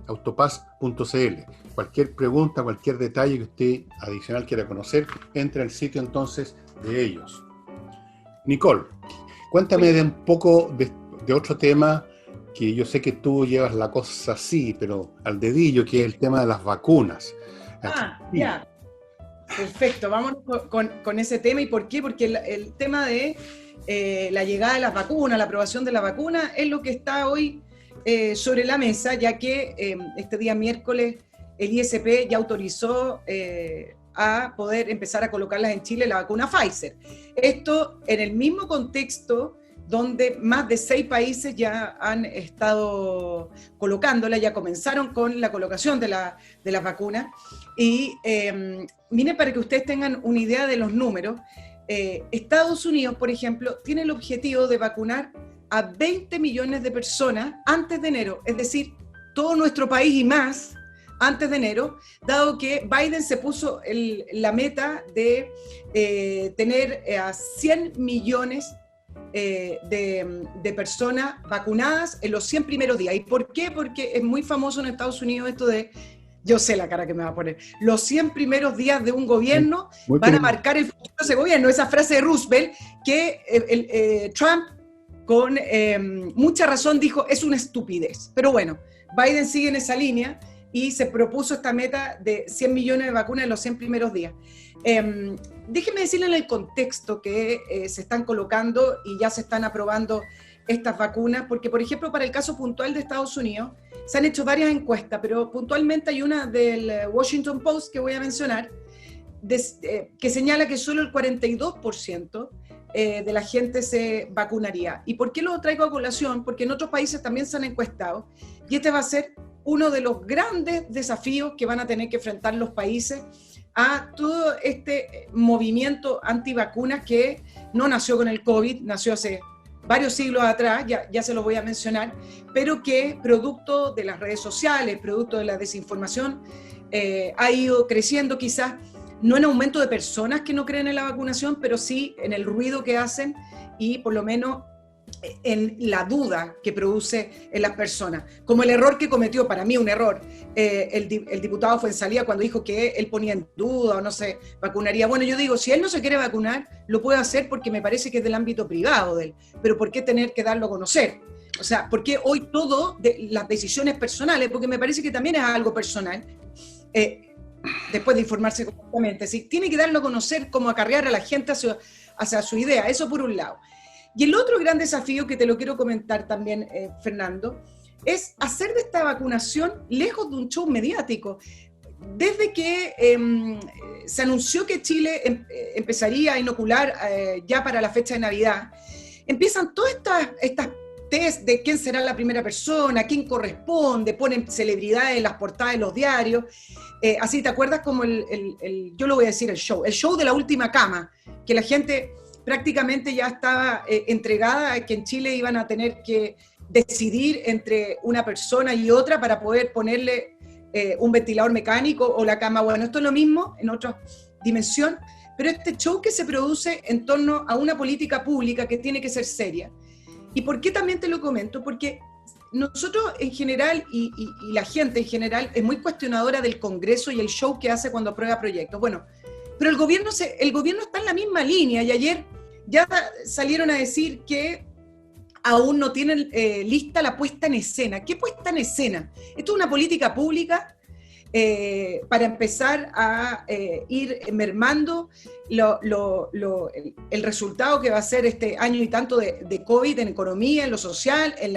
autopass.cl. Cualquier pregunta, cualquier detalle que usted adicional quiera conocer, entre al sitio entonces de ellos. Nicole, cuéntame de un poco de otro tema que yo sé que tú llevas la cosa así, pero al dedillo, que es el tema de las vacunas. Ya. Perfecto, vamos con ese tema. ¿Y por qué? Porque el tema de la llegada de las vacunas, la aprobación de la vacuna, es lo que está hoy sobre la mesa, ya que este día miércoles el ISP ya autorizó a poder empezar a colocarlas en Chile, la vacuna Pfizer. Esto en el mismo contexto donde más de 6 países ya han estado colocándola, ya comenzaron con la colocación de las vacunas. Y miren, para que ustedes tengan una idea de los números, Estados Unidos, por ejemplo, tiene el objetivo de vacunar a 20 millones de personas antes de enero, es decir, todo nuestro país y más antes de enero, dado que Biden se puso la meta de tener a 100 millones de personas vacunadas en los 100 primeros días. ¿Y por qué? Porque es muy famoso en Estados Unidos esto de, yo sé la cara que me va a poner, los 100 primeros días de un gobierno van a marcar el futuro de ese gobierno. Esa frase de Roosevelt que Trump con mucha razón dijo, es una estupidez. Pero bueno, Biden sigue en esa línea y se propuso esta meta de 100 millones de vacunas en los 100 primeros días. Déjenme decirle en el contexto que se están colocando y ya se están aprobando estas vacunas, porque por ejemplo para el caso puntual de Estados Unidos se han hecho varias encuestas, pero puntualmente hay una del Washington Post que voy a mencionar, que señala que solo el 42% de la gente se vacunaría. ¿Y por qué lo traigo a colación? Porque en otros países también se han encuestado, y este va a ser uno de los grandes desafíos que van a tener que enfrentar los países a todo este movimiento antivacunas que no nació con el COVID, nació hace varios siglos atrás, ya se lo voy a mencionar, pero que producto de las redes sociales, producto de la desinformación, ha ido creciendo quizás, no en aumento de personas que no creen en la vacunación, pero sí en el ruido que hacen y por lo menos en la duda que produce en las personas. Como el error que cometió, para mí un error, el diputado Fuenzalía cuando dijo que él ponía en duda o no se vacunaría. Bueno, yo digo, si él no se quiere vacunar, lo puede hacer porque me parece que es del ámbito privado de él, pero ¿por qué tener que darlo a conocer? O sea, ¿por qué hoy todo, las decisiones personales? Porque me parece que también es algo personal, después de informarse correctamente, ¿sí? Tiene que darlo a conocer, como acarrear a la gente hacia su idea, eso por un lado. Y el otro gran desafío que te lo quiero comentar también, Fernando, es hacer de esta vacunación lejos de un show mediático. Desde que se anunció que Chile empezaría a inocular ya para la fecha de Navidad, empiezan todas estas test de quién será la primera persona, quién corresponde, ponen celebridades en las portadas de los diarios. Así, ¿te acuerdas como yo lo voy a decir, el show de la última cama, que la gente prácticamente ya estaba entregada a que en Chile iban a tener que decidir entre una persona y otra para poder ponerle un ventilador mecánico o la cama? Bueno, esto es lo mismo en otra dimensión, pero este show que se produce en torno a una política pública que tiene que ser seria. ¿Y por qué también te lo comento? Porque nosotros en general y la gente en general es muy cuestionadora del Congreso y el show que hace cuando aprueba proyectos. Bueno, pero el gobierno está en la misma línea, y ayer ya salieron a decir que aún no tienen lista la puesta en escena. ¿Qué puesta en escena? Esto es una política pública para empezar a ir mermando el resultado que va a ser este año y tanto de COVID en economía, en lo social, en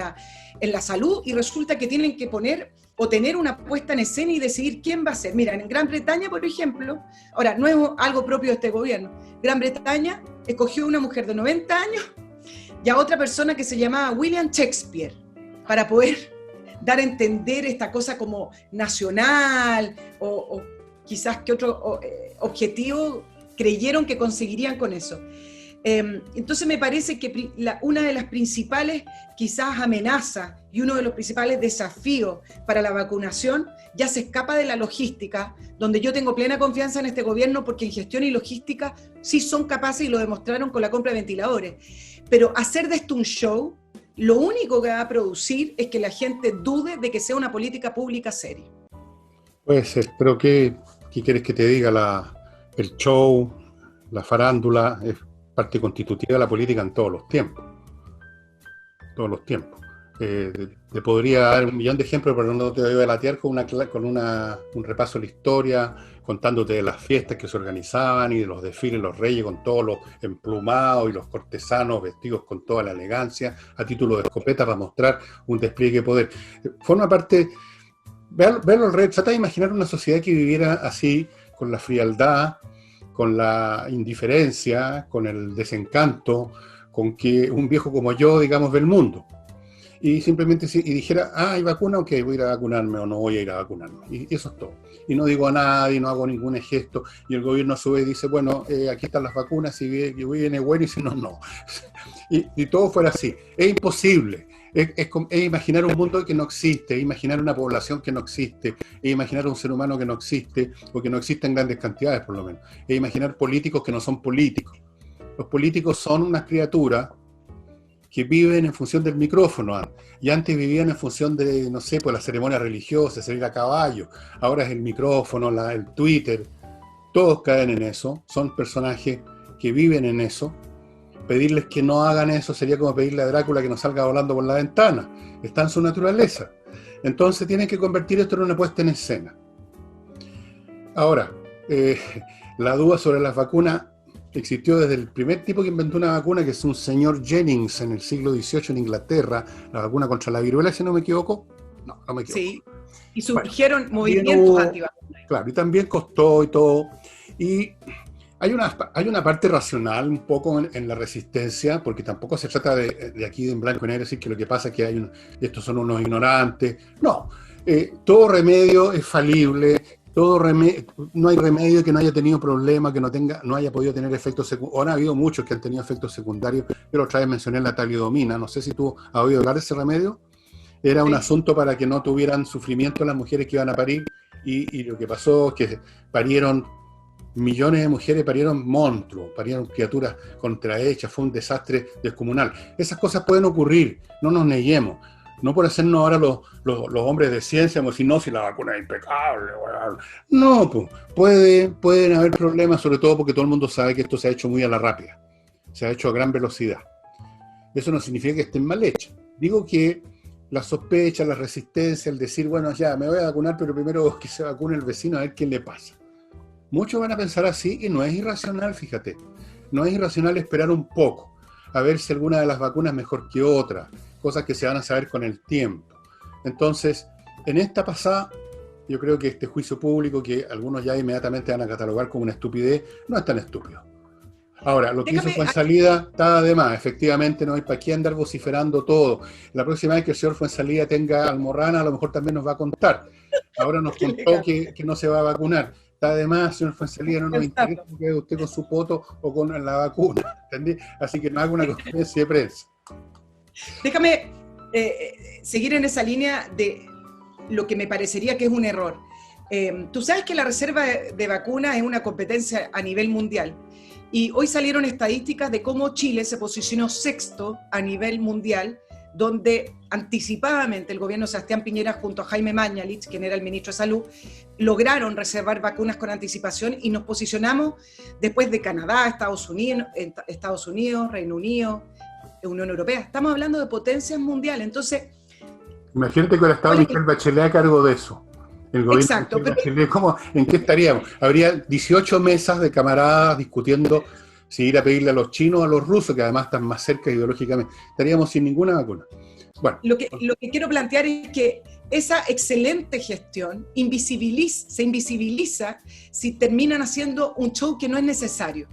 la salud, y resulta que tienen que poner o tener una puesta en escena y decidir quién va a ser. Mira, en Gran Bretaña, por ejemplo, ahora, no es algo propio de este gobierno, Gran Bretaña escogió una mujer de 90 años y a otra persona que se llamaba William Shakespeare, para poder dar a entender esta cosa como nacional, o quizás que otro objetivo creyeron que conseguirían con eso. Entonces me parece que una de las principales quizás amenazas y uno de los principales desafíos para la vacunación ya se escapa de la logística, donde yo tengo plena confianza en este gobierno porque en gestión y logística sí son capaces y lo demostraron con la compra de ventiladores. Pero hacer de esto un show, lo único que va a producir es que la gente dude de que sea una política pública seria. Puede ser, pero ¿qué quieres que te diga? El show, la farándula, es parte constitutiva de la política en todos los tiempos. Todos los tiempos. Te podría dar un millón de ejemplos, pero no te voy a latear con un repaso de la historia, contándote de las fiestas que se organizaban y de los desfiles, los reyes con todos los emplumados y los cortesanos vestidos con toda la elegancia, a título de escopeta para mostrar un despliegue de poder. Forma parte, verlo alrededor, trata de imaginar una sociedad que viviera así, con la frialdad, con la indiferencia, con el desencanto, con que un viejo como yo, digamos, ve el mundo. Y simplemente dijera, hay vacuna, ok, voy a ir a vacunarme o no voy a ir a vacunarme. Y eso es todo. Y no digo a nadie, no hago ningún gesto. Y el gobierno a su vez dice, bueno, aquí están las vacunas, si viene bueno y si no, no. Y todo fuera así. Es imposible. Es imaginar un mundo que no existe, es imaginar una población que no existe, es imaginar un ser humano que no existe, o que no existe en grandes cantidades por lo menos. Es imaginar políticos que no son políticos. Los políticos son unas criaturas que viven en función del micrófono, y antes vivían en función de, no sé, pues la ceremonia religiosa, salir a caballo, ahora es el micrófono, el Twitter, todos caen en eso, son personajes que viven en eso. Pedirles que no hagan eso sería como pedirle a Drácula que no salga volando por la ventana, está en su naturaleza. Entonces tienen que convertir esto en una puesta en escena. Ahora, la duda sobre las vacunas, existió desde el primer tipo que inventó una vacuna, que es un señor Jennings en el siglo XVIII en Inglaterra, la vacuna contra la viruela, si no me equivoco. No, no me equivoco. Sí, y surgieron bueno, movimientos antivacunas. Claro, y también costó y todo. Y hay una parte racional un poco en la resistencia, porque tampoco se trata de aquí en blanco y negro decir que lo que pasa es que estos son unos ignorantes. No, todo remedio es falible, no hay remedio que no haya tenido problemas, que no haya podido tener efectos secundarios. Ahora ha habido muchos que han tenido efectos secundarios. Yo la otra vez mencioné la talidomina, no sé si tú has oído hablar de ese remedio. Era un asunto para que no tuvieran sufrimiento las mujeres que iban a parir, y lo que pasó es que parieron millones de mujeres, parieron monstruos, parieron criaturas contrahechas, fue un desastre descomunal. Esas cosas pueden ocurrir, no nos neguemos. No por hacernos ahora los hombres de ciencia, como si no, si la vacuna es impecable. No, pues, pueden haber problemas, sobre todo porque todo el mundo sabe que esto se ha hecho muy a la rápida, se ha hecho a gran velocidad. Eso no significa que estén mal hechas. Digo que la sospecha, la resistencia, el decir, bueno, ya, me voy a vacunar, pero primero que se vacune el vecino a ver qué le pasa. Muchos van a pensar así y no es irracional, fíjate. No es irracional esperar un poco, a ver si alguna de las vacunas es mejor que otra, cosas que se van a saber con el tiempo. Entonces, en esta pasada, yo creo que este juicio público, que algunos ya inmediatamente van a catalogar como una estupidez, no es tan estúpido. Ahora, lo que hizo Fuenzalida está de más. Efectivamente, no hay para qué andar vociferando todo. La próxima vez que el señor Fuenzalida tenga almorrana, a lo mejor también nos va a contar. Ahora nos contó que no se va a vacunar. Está de más, señor Fuenzalida, no nos interesa que usted con su poto o con la vacuna. ¿Entendí? Así que no haga una conferencia de prensa. Déjame seguir en esa línea de lo que me parecería que es un error. Tú sabes que la reserva de vacunas es una competencia a nivel mundial. Y hoy salieron estadísticas de cómo Chile se posicionó sexto a nivel mundial, donde anticipadamente el gobierno de Sebastián Piñera junto a Jaime Mañalich, quien era el ministro de Salud, lograron reservar vacunas con anticipación y nos posicionamos después de Canadá, Estados Unidos, Reino Unido, Unión Europea. Estamos hablando de potencias mundiales. Entonces, imagínate que hubiera estado Michelle Bachelet a cargo de eso. El gobierno. Exacto, de Bachelet, ¿en qué estaríamos? Habría 18 mesas de camaradas discutiendo si ir a pedirle a los chinos o a los rusos, que además están más cerca ideológicamente. Estaríamos sin ninguna vacuna. Bueno. Lo que quiero plantear es que esa excelente gestión se invisibiliza si terminan haciendo un show que no es necesario.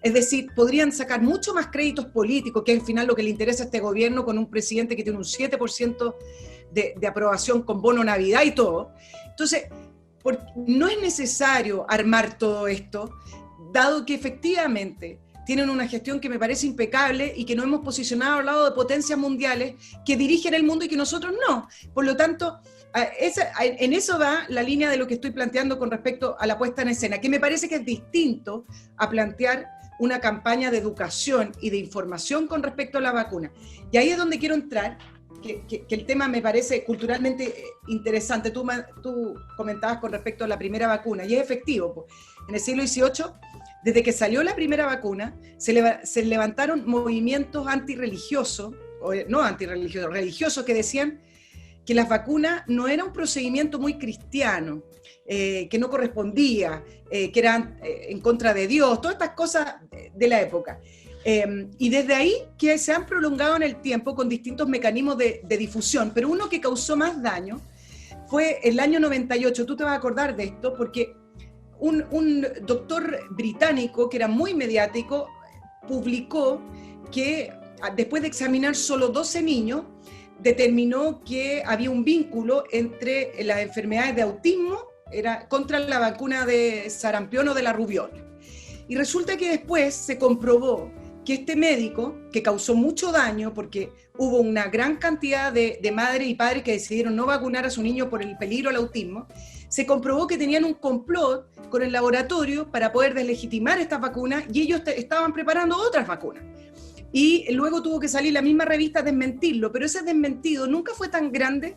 Es decir, podrían sacar mucho más créditos políticos, que es al final lo que le interesa a este gobierno, con un presidente que tiene un 7% de aprobación con bono Navidad y todo. Entonces, no es necesario armar todo esto, dado que efectivamente tienen una gestión que me parece impecable y que nos hemos posicionado al lado de potencias mundiales que dirigen el mundo y que nosotros no. Por lo tanto, en eso va la línea de lo que estoy planteando con respecto a la puesta en escena, que me parece que es distinto a plantear una campaña de educación y de información con respecto a la vacuna. Y ahí es donde quiero entrar, que el tema me parece culturalmente interesante. Tú comentabas con respecto a la primera vacuna, y es efectivo. Pues. En el siglo XVIII, desde que salió la primera vacuna, se levantaron movimientos antirreligiosos, o no antirreligiosos, religiosos, que decían que las vacunas no era un procedimiento muy cristiano, que no correspondía, que eran en contra de Dios, todas estas cosas de la época. Y desde ahí que se han prolongado en el tiempo con distintos mecanismos de difusión, pero uno que causó más daño fue el año 98, tú te vas a acordar de esto, porque un doctor británico que era muy mediático publicó que después de examinar solo 12 niños, determinó que había un vínculo entre las enfermedades de autismo contra la vacuna de sarampión o de la rubiola. Y resulta que después se comprobó que este médico, que causó mucho daño porque hubo una gran cantidad de madres y padres que decidieron no vacunar a su niño por el peligro al autismo, se comprobó que tenían un complot con el laboratorio para poder deslegitimar estas vacunas y ellos estaban preparando otras vacunas. Y luego tuvo que salir la misma revista a desmentirlo, pero ese desmentido nunca fue tan grande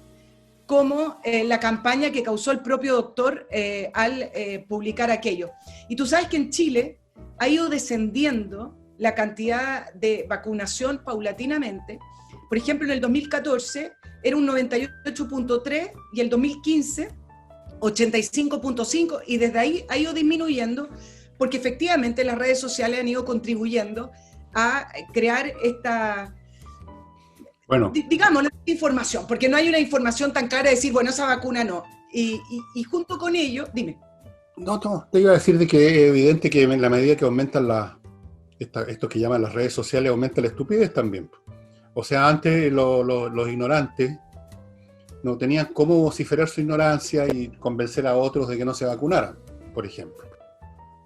como la campaña que causó el propio doctor al publicar aquello. Y tú sabes que en Chile ha ido descendiendo la cantidad de vacunación paulatinamente. Por ejemplo, en el 2014 era un 98.3 y el 2015 85.5, y desde ahí ha ido disminuyendo porque efectivamente las redes sociales han ido contribuyendo a crear esta, Bueno, digamos, la información, porque no hay una información tan clara de decir, bueno, esa vacuna no. Y junto con ello, dime. no, te iba a decir de que es evidente que en la medida que aumentan esto que llaman las redes sociales, aumenta la estupidez también. O sea, antes los ignorantes no tenían cómo vociferar su ignorancia y convencer a otros de que no se vacunaran, por ejemplo.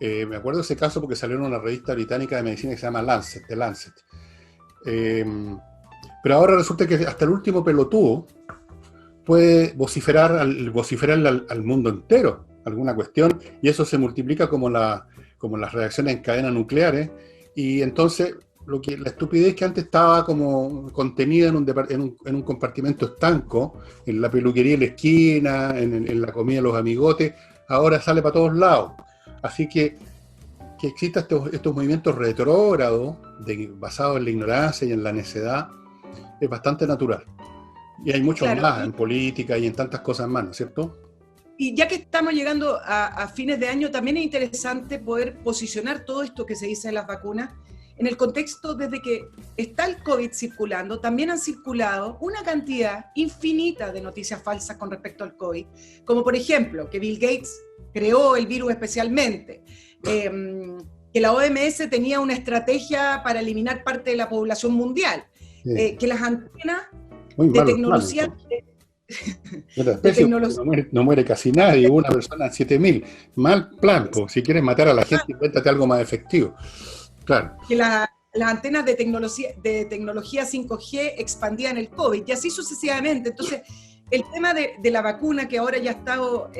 Me acuerdo de ese caso porque salió en una revista británica de medicina que se llama Lancet, The Lancet. Pero ahora resulta que hasta el último pelotudo puede vociferar al mundo entero alguna cuestión, y eso se multiplica como las reacciones en cadena nucleares, y entonces la estupidez que antes estaba como contenida en un compartimento estanco, en la peluquería de la esquina, en la comida de los amigotes, ahora sale para todos lados. Así que existan estos movimientos retrógrados basados en la ignorancia y en la necedad es bastante natural. Y hay muchos más en política y en tantas cosas más, ¿no es cierto? Y ya que estamos llegando a fines de año, también es interesante poder posicionar todo esto que se dice de las vacunas en el contexto desde que está el COVID circulando. También han circulado una cantidad infinita de noticias falsas con respecto al COVID, como por ejemplo que Bill Gates creó el virus especialmente, que la OMS tenía una estrategia para eliminar parte de la población mundial, sí. Que las antenas de tecnología... No muere casi nadie, una persona en 7.000. Mal plan, pues, si quieres matar a la gente, invéntate algo más efectivo. Claro. Que las antenas de tecnología 5G expandían el COVID, y así sucesivamente. Entonces, el tema de la vacuna, que ahora ya he estado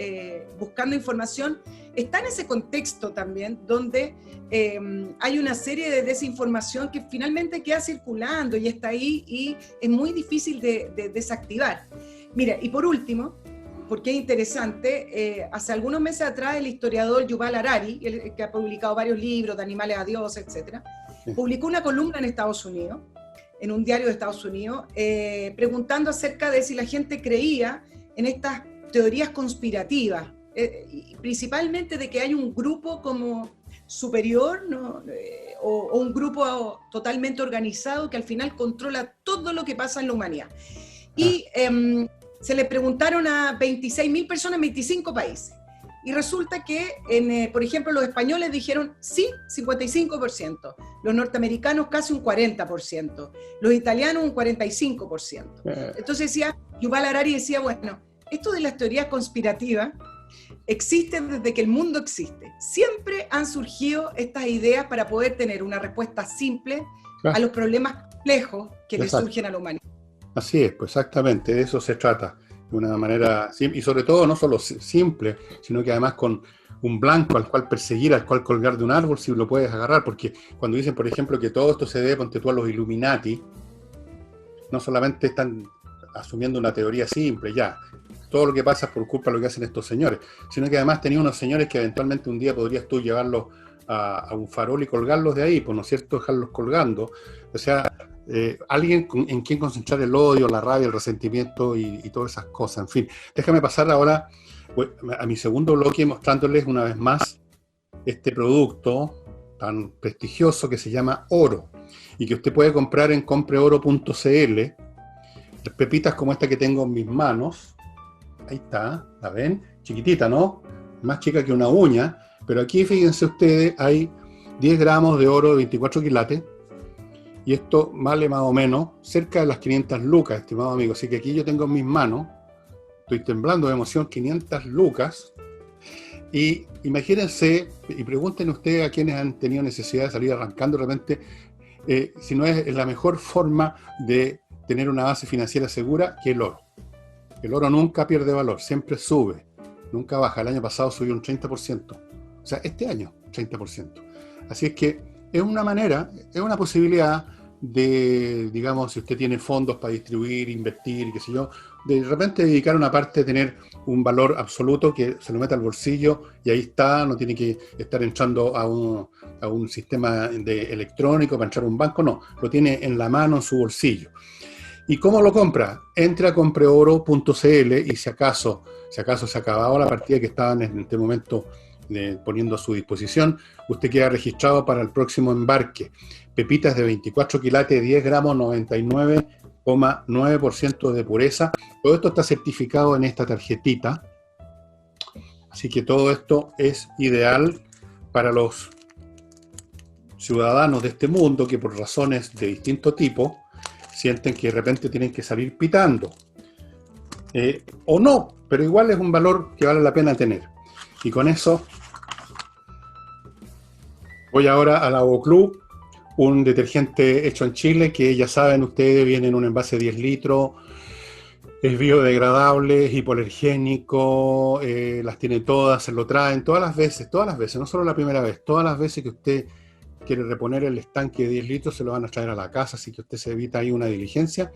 buscando información, está en ese contexto también, donde hay una serie de desinformación que finalmente queda circulando y está ahí, y es muy difícil de desactivar. Mira, y por último, porque es interesante, hace algunos meses atrás el historiador Yuval Harari, que ha publicado varios libros de animales a Dios, etc., publicó una columna en Estados Unidos, en un diario de Estados Unidos, preguntando acerca de si la gente creía en estas teorías conspirativas, principalmente de que hay un grupo como superior, ¿no? O un grupo totalmente organizado que al final controla todo lo que pasa en la humanidad. Y se le preguntaron a 26.000 personas en 25 países. Y resulta que, por ejemplo, los españoles dijeron sí, 55%. Los norteamericanos casi un 40%. Los italianos un 45%. Entonces Yuval Harari decía, bueno, esto de las teorías conspirativas existe desde que el mundo existe. Siempre han surgido estas ideas para poder tener una respuesta simple a los problemas complejos que le surgen a la humanidad. Así es, pues exactamente, de eso se trata, de una manera simple, y sobre todo no solo simple, sino que además con un blanco al cual perseguir, al cual colgar de un árbol, si lo puedes agarrar, porque cuando dicen, por ejemplo, que todo esto se debe, ponte tú, a los Illuminati, no solamente están asumiendo una teoría simple, ya, todo lo que pasa es por culpa de lo que hacen estos señores, sino que además tenía unos señores que eventualmente un día podrías tú llevarlos a un farol y colgarlos de ahí, pues no es cierto, dejarlos colgando, o sea... alguien en quien concentrar el odio, la rabia, el resentimiento y todas esas cosas. En fin, déjame pasar ahora a mi segundo bloque mostrándoles una vez más este producto tan prestigioso que se llama oro y que usted puede comprar en compreoro.cl. Pepitas como esta que tengo en mis manos, ahí está, ¿la ven? Chiquitita, ¿no? Más chica que una uña, pero aquí fíjense ustedes, hay 10 gramos de oro de 24 quilates. Y esto vale más o menos cerca de las 500 lucas, estimado amigo. Así que aquí yo tengo en mis manos, estoy temblando de emoción, 500 lucas. Y imagínense, y pregunten ustedes a quienes han tenido necesidad de salir arrancando de repente, si no es la mejor forma de tener una base financiera segura que el oro. El oro nunca pierde valor, siempre sube, nunca baja. El año pasado subió un 30%. O sea, este año, 30%. Así es que es una manera, es una posibilidad de, digamos, si usted tiene fondos para distribuir, invertir, qué sé yo, de repente dedicar una parte, tener un valor absoluto que se lo meta al bolsillo y ahí está, no tiene que estar entrando a un sistema electrónico para entrar a un banco, no, lo tiene en la mano, en su bolsillo. ¿Y cómo lo compra? Entra a compreoro.cl y si acaso se acababa la partida que estaban en este momento poniendo a su disposición. Usted queda registrado para el próximo embarque. Pepitas de 24 quilates, 10 gramos, 99,9% de pureza. Todo esto está certificado en esta tarjetita. Así que todo esto es ideal para los ciudadanos de este mundo que por razones de distinto tipo sienten que de repente tienen que salir pitando. O no, pero igual es un valor que vale la pena tener. Y con eso voy ahora a Lavoclub, un detergente hecho en Chile que ya saben ustedes, viene en un envase de 10 litros, es biodegradable, es hipoalergénico, las tiene todas, se lo traen todas las veces, no solo la primera vez, todas las veces que usted quiere reponer el estanque de 10 litros se lo van a traer a la casa, así que usted se evita ahí una diligencia.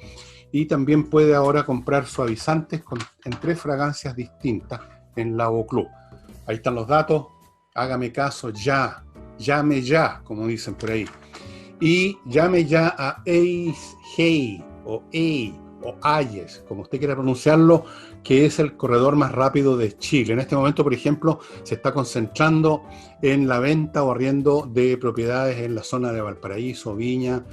Y también puede ahora comprar suavizantes en 3 fragancias distintas en Lavoclub. Ahí están los datos, hágame caso ya, llame ya, como dicen por ahí. Y llame ya a Ace Hey o Ayes, como usted quiera pronunciarlo, que es el corredor más rápido de Chile. En este momento, por ejemplo, se está concentrando en la venta o arriendo de propiedades en la zona de Valparaíso, Viña,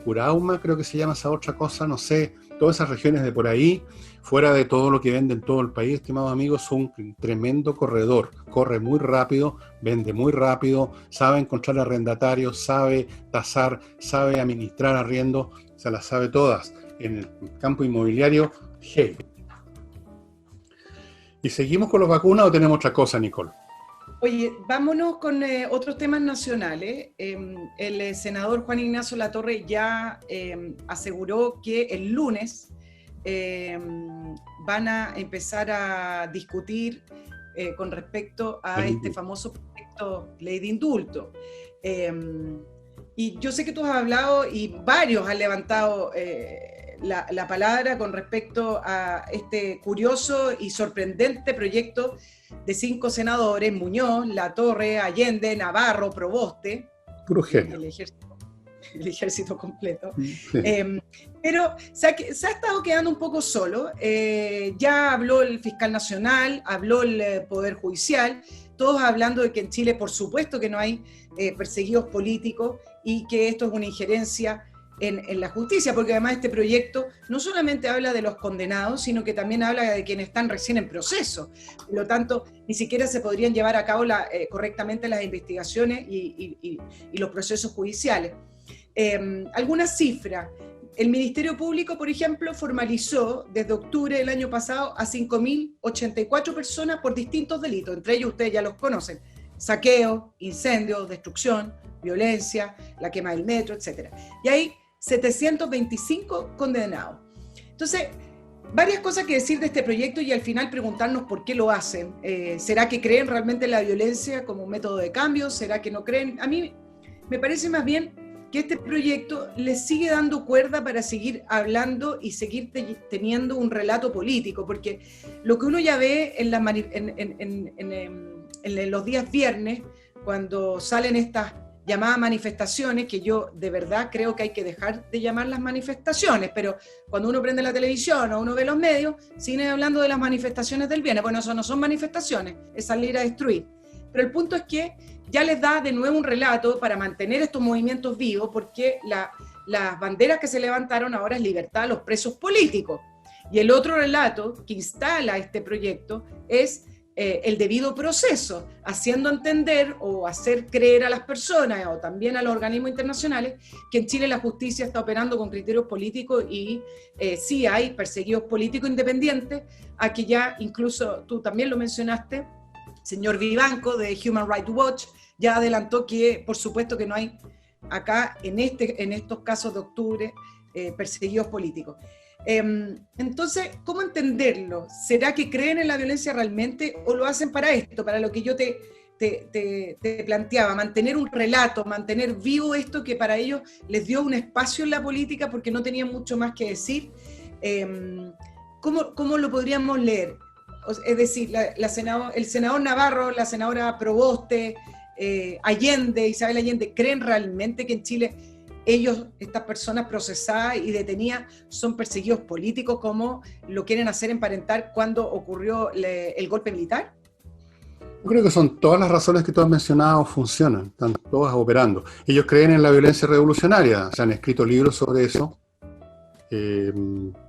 Curauma, creo que se llama esa otra cosa, no sé, todas esas regiones de por ahí, fuera de todo lo que vende en todo el país, estimados amigos, es un tremendo corredor, corre muy rápido, vende muy rápido, sabe encontrar arrendatarios, sabe tasar, sabe administrar arriendo, se las sabe todas en el campo inmobiliario. Hey. ¿Y seguimos con las vacunas o tenemos otra cosa, Nicole? Oye, vámonos con otros temas nacionales. El senador Juan Ignacio Latorre ya aseguró que el lunes van a empezar a discutir con respecto a este famoso proyecto ley de indulto. Y yo sé que tú has hablado y varios han levantado la palabra con respecto a este curioso y sorprendente proyecto de 5 senadores, Muñoz, Latorre, Allende, Navarro, Proboste, puro genio. El ejército completo. Sí. Pero se ha estado quedando un poco solo. Ya habló el fiscal nacional, habló el Poder Judicial, todos hablando de que en Chile, por supuesto, que no hay perseguidos políticos y que esto es una injerencia en la justicia, porque además este proyecto no solamente habla de los condenados, sino que también habla de quienes están recién en proceso. Por lo tanto, ni siquiera se podrían llevar a cabo correctamente las investigaciones y los procesos judiciales. Algunas cifras. El Ministerio Público, por ejemplo, formalizó desde octubre del año pasado a 5.084 personas por distintos delitos. Entre ellos ustedes ya los conocen: saqueo, incendio, destrucción, violencia, la quema del metro, etc. Y hay 725 condenados. Entonces, varias cosas que decir de este proyecto y al final preguntarnos por qué lo hacen. ¿Será que creen realmente en la violencia como método de cambio? ¿Será que no creen? A mí me parece más bien que este proyecto les sigue dando cuerda para seguir hablando y seguir teniendo un relato político, porque lo que uno ya ve en los días viernes, cuando salen estas llamadas manifestaciones, que yo de verdad creo que hay que dejar de llamarlas manifestaciones, pero cuando uno prende la televisión o uno ve los medios, siguen hablando de las manifestaciones del viernes. Bueno, eso no son manifestaciones, es salir a destruir. Pero el punto es que ya les da de nuevo un relato para mantener estos movimientos vivos, porque las banderas que se levantaron ahora es libertad a los presos políticos. Y el otro relato que instala este proyecto es el debido proceso, haciendo entender o hacer creer a las personas o también a los organismos internacionales que en Chile la justicia está operando con criterios políticos y sí hay perseguidos políticos independientes, a que ya incluso tú también lo mencionaste, señor Vivanco de Human Rights Watch ya adelantó que por supuesto que no hay acá en estos casos de octubre perseguidos políticos. Entonces, ¿cómo entenderlo? ¿Será que creen en la violencia realmente o lo hacen para esto, para lo que yo te planteaba, mantener un relato, mantener vivo esto que para ellos les dio un espacio en la política porque no tenían mucho más que decir? ¿Cómo lo podríamos leer? Es decir, el senador Navarro, la senadora Proboste, Allende, Isabel Allende, ¿creen realmente que en Chile estas personas procesadas y detenidas son perseguidos políticos como lo quieren hacer emparentar cuando ocurrió el golpe militar? Yo creo que son todas las razones que tú has mencionado funcionan, están todas operando. Ellos creen en la violencia revolucionaria, se han escrito libros sobre eso. Eh,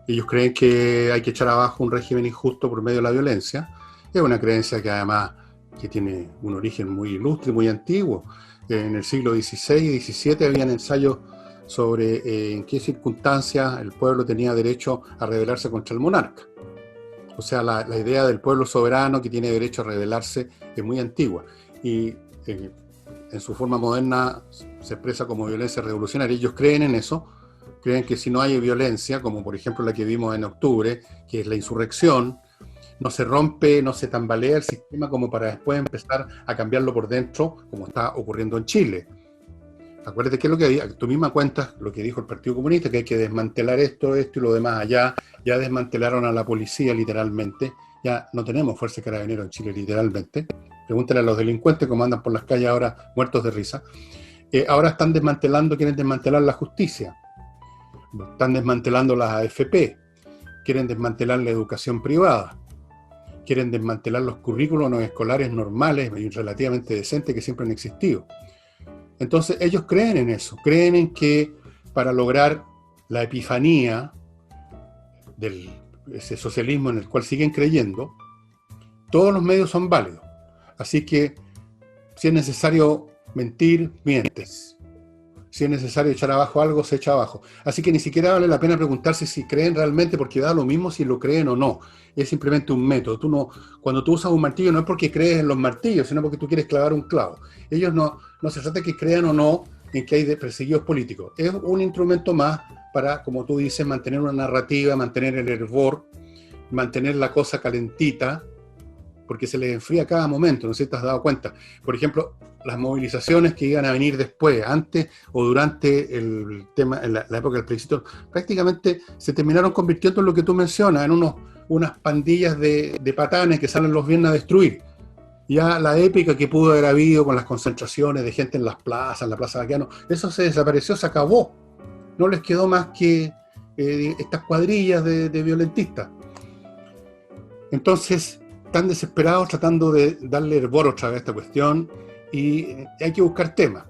Ellos creen que hay que echar abajo un régimen injusto por medio de la violencia. Es una creencia que además que tiene un origen muy ilustre, muy antiguo. En el siglo XVI y XVII habían ensayos sobre en qué circunstancias el pueblo tenía derecho a rebelarse contra el monarca. O sea, la idea del pueblo soberano que tiene derecho a rebelarse es muy antigua y en su forma moderna se expresa como violencia revolucionaria. Ellos creen en eso, creen que si no hay violencia, como por ejemplo la que vimos en octubre, que es la insurrección, no se rompe, no se tambalea el sistema como para después empezar a cambiarlo por dentro, como está ocurriendo en Chile. Acuérdate que es lo que tú misma cuentas, lo que dijo el Partido Comunista, que hay que desmantelar esto y lo demás allá. Ya desmantelaron a la policía literalmente, ya no tenemos fuerza de carabineros en Chile literalmente. Pregúntale a los delincuentes cómo andan por las calles ahora muertos de risa. Ahora están desmantelando, quieren desmantelar la justicia, están desmantelando las AFP, quieren desmantelar la educación privada, quieren desmantelar los currículos escolares normales y relativamente decentes que siempre han existido. Entonces ellos creen en eso, creen en que para lograr la epifanía de ese socialismo en el cual siguen creyendo, todos los medios son válidos. Así que si es necesario mentir, mientes. Si es necesario echar abajo algo, se echa abajo. Así que ni siquiera vale la pena preguntarse si creen realmente, porque da lo mismo si lo creen o no. Es simplemente un método. Cuando tú usas un martillo no es porque crees en los martillos, sino porque tú quieres clavar un clavo. Ellos no se trata de que crean o no en que hay perseguidos políticos. Es un instrumento más para, como tú dices, mantener una narrativa, mantener el hervor, mantener la cosa calentita, porque se les enfría a cada momento, no sé si te has dado cuenta. Por ejemplo, las movilizaciones que iban a venir después, antes o durante el tema, en la época del plebiscito, prácticamente se terminaron convirtiendo en lo que tú mencionas, en unas pandillas de patanes que salen los viernes a destruir. Ya la épica que pudo haber habido con las concentraciones de gente en las plazas, en la Plaza Baqueano, eso se desapareció, se acabó. No les quedó más que estas cuadrillas de violentistas. Entonces, están desesperados tratando de darle hervor otra vez a esta cuestión y hay que buscar temas.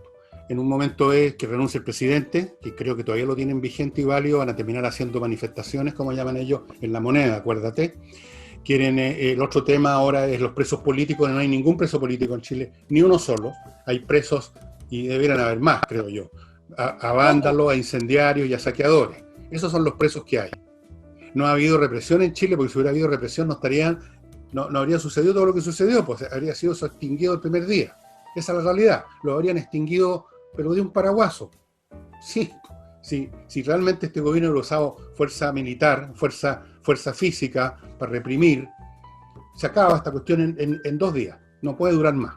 En un momento es que renuncie el presidente, que creo que todavía lo tienen vigente y válido, van a terminar haciendo manifestaciones, como llaman ellos, en La Moneda, acuérdate. Quieren, el otro tema ahora es los presos políticos, no hay ningún preso político en Chile, ni uno solo, hay presos y deberían haber más, creo yo, a vándalos, a incendiarios y a saqueadores. Esos son los presos que hay. No ha habido represión en Chile, porque si hubiera habido represión no habría sucedido todo lo que sucedió, pues habría sido eso extinguido el primer día. Esa es la realidad, lo habrían extinguido, pero de un paraguaso. Sí, si realmente este gobierno hubiera usado fuerza militar, fuerza física para reprimir, se acaba esta cuestión en 2 días, no puede durar más.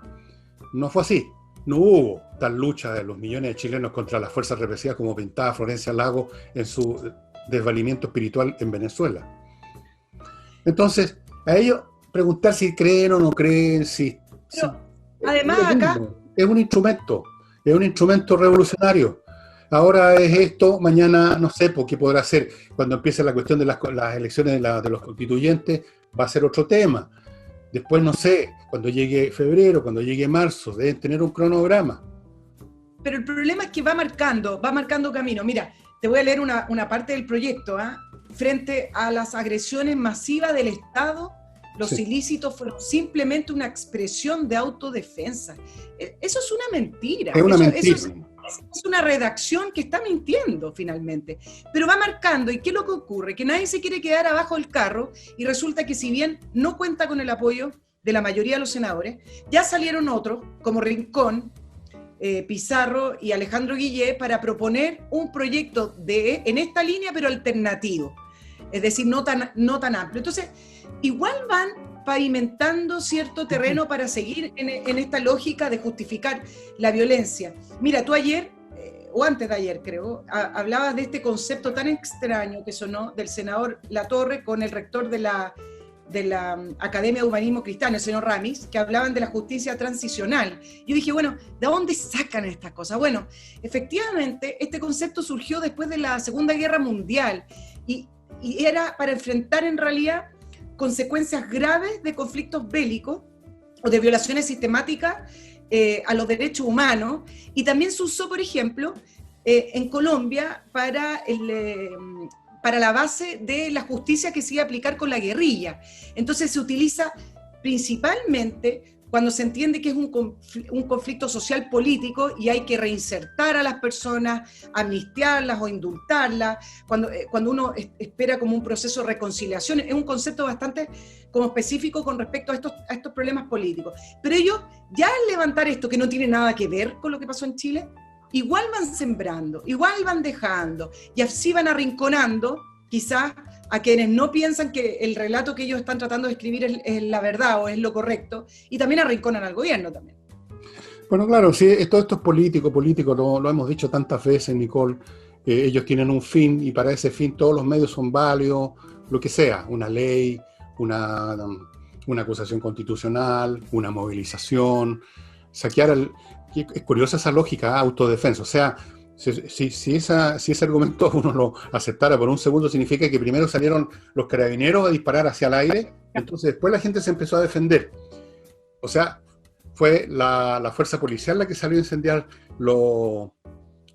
No fue así, no hubo tal lucha de los millones de chilenos contra las fuerzas represivas como pintaba Florencia Lago en su desvalimiento espiritual en Venezuela. Entonces, a ellos preguntar si creen o no creen, además acá es un instrumento revolucionario. Ahora es esto, mañana no sé por qué podrá ser. Cuando empiece la cuestión de las elecciones de los constituyentes, va a ser otro tema. Después no sé, cuando llegue febrero, cuando llegue marzo, deben tener un cronograma. Pero el problema es que va marcando camino. Mira, te voy a leer una parte del proyecto. Frente a las agresiones masivas del Estado, los ilícitos fueron simplemente una expresión de autodefensa. Eso es una mentira. Es una mentira. Es una redacción que está mintiendo finalmente. Pero va marcando, ¿y qué es lo que ocurre? Que nadie se quiere quedar abajo del carro y resulta que si bien no cuenta con el apoyo de la mayoría de los senadores, ya salieron otros, como Rincón, Pizarro y Alejandro Guillé, para proponer un proyecto en esta línea, pero alternativo. Es decir, no tan amplio. Entonces, igual van pavimentando cierto terreno para seguir en esta lógica de justificar la violencia. Mira, tú ayer, o antes de ayer creo, hablabas de este concepto tan extraño que sonó del senador Latorre con el rector de la Academia de Humanismo Cristiano, el señor Ramis, que hablaban de la justicia transicional. Yo dije, bueno, ¿de dónde sacan estas cosas? Bueno, efectivamente, este concepto surgió después de la Segunda Guerra Mundial y era para enfrentar en realidad consecuencias graves de conflictos bélicos o de violaciones sistemáticas a los derechos humanos, y también se usó, por ejemplo, en Colombia para la base de la justicia que se iba a aplicar con la guerrilla. Entonces se utiliza principalmente cuando se entiende que es un conflicto social político y hay que reinsertar a las personas, amnistiarlas o indultarlas, cuando uno espera como un proceso de reconciliación. Es un concepto bastante como específico con respecto a estos problemas políticos. Pero ellos, ya al levantar esto que no tiene nada que ver con lo que pasó en Chile, igual van sembrando, igual van dejando, y así van arrinconando quizás a quienes no piensan que el relato que ellos están tratando de escribir es la verdad o es lo correcto, y también arrinconan al gobierno también. Bueno, claro, sí, todo esto es político, lo hemos dicho tantas veces, Nicole. Ellos tienen un fin y para ese fin todos los medios son válidos, lo que sea, una ley, una acusación constitucional, una movilización, saquear es curiosa esa lógica, autodefensa. O sea, si ese argumento uno lo aceptara por un segundo, significa que primero salieron los carabineros a disparar hacia el aire, entonces después la gente se empezó a defender. O sea, fue la fuerza policial la que salió a incendiar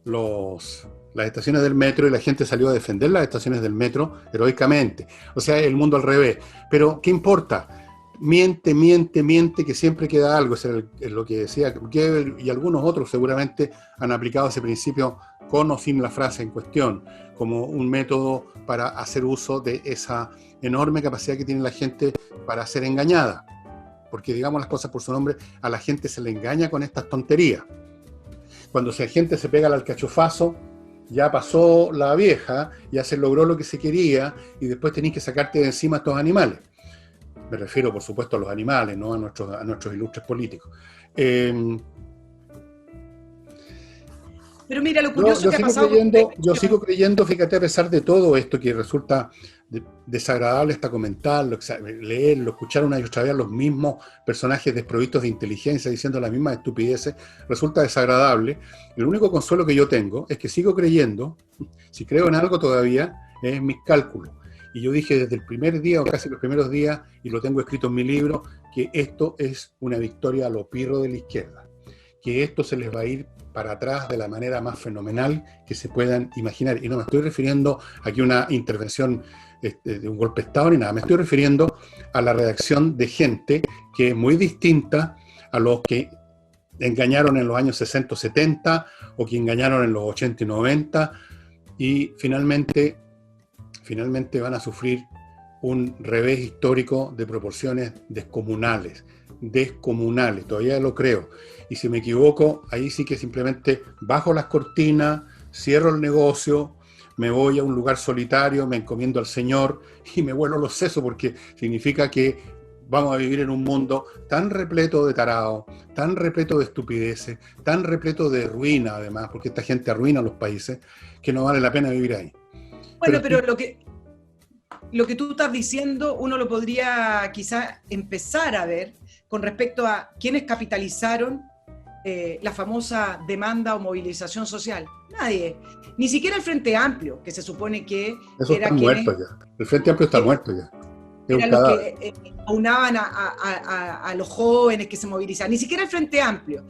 las estaciones del metro, y la gente salió a defender las estaciones del metro heroicamente. O sea, el mundo al revés. Pero, ¿qué importa? Miente, que siempre queda algo. Eso es lo que decía Goebbels, y algunos otros seguramente han aplicado ese principio con o sin la frase en cuestión, como un método para hacer uso de esa enorme capacidad que tiene la gente para ser engañada. Porque, digamos las cosas por su nombre, a la gente se le engaña con estas tonterías. Cuando la gente se pega al alcachofazo, ya pasó la vieja, ya se logró lo que se quería, y después tenés que sacarte de encima a estos animales. Me refiero, por supuesto, a los animales, no a nuestros ilustres políticos. Pero mira, lo curioso que ha pasado... Yo sigo creyendo, fíjate, a pesar de todo esto que resulta desagradable hasta comentarlo, leerlo, escuchar una y otra vez a los mismos personajes desprovistos de inteligencia diciendo las mismas estupideces, resulta desagradable. El único consuelo que yo tengo es que sigo creyendo, si creo en algo todavía, es en mis cálculos. Y yo dije desde el primer día, o casi los primeros días, y lo tengo escrito en mi libro, que esto es una victoria a lo pirro de la izquierda, que esto se les va a ir para atrás de la manera más fenomenal que se puedan imaginar. Y no me estoy refiriendo aquí a una intervención de un golpe de Estado ni nada, me estoy refiriendo a la redacción de gente que es muy distinta a los que engañaron en los años 60 o 70, o que engañaron en los 80 y 90, y finalmente van a sufrir un revés histórico de proporciones descomunales, todavía lo creo. Y si me equivoco, ahí sí que simplemente bajo las cortinas, cierro el negocio, me voy a un lugar solitario, me encomiendo al Señor y me vuelo los sesos, porque significa que vamos a vivir en un mundo tan repleto de tarados, tan repleto de estupideces, tan repleto de ruina además, porque esta gente arruina los países, que no vale la pena vivir ahí. Bueno, pero lo que tú estás diciendo, uno lo podría quizás empezar a ver con respecto a quienes capitalizaron la famosa demanda o movilización social. Nadie. Ni siquiera el Frente Amplio, que se supone que eso era está muerto ya. El Frente Amplio está muerto ya. Eran los que aunaban a los jóvenes que se movilizaban. Ni siquiera el Frente Amplio.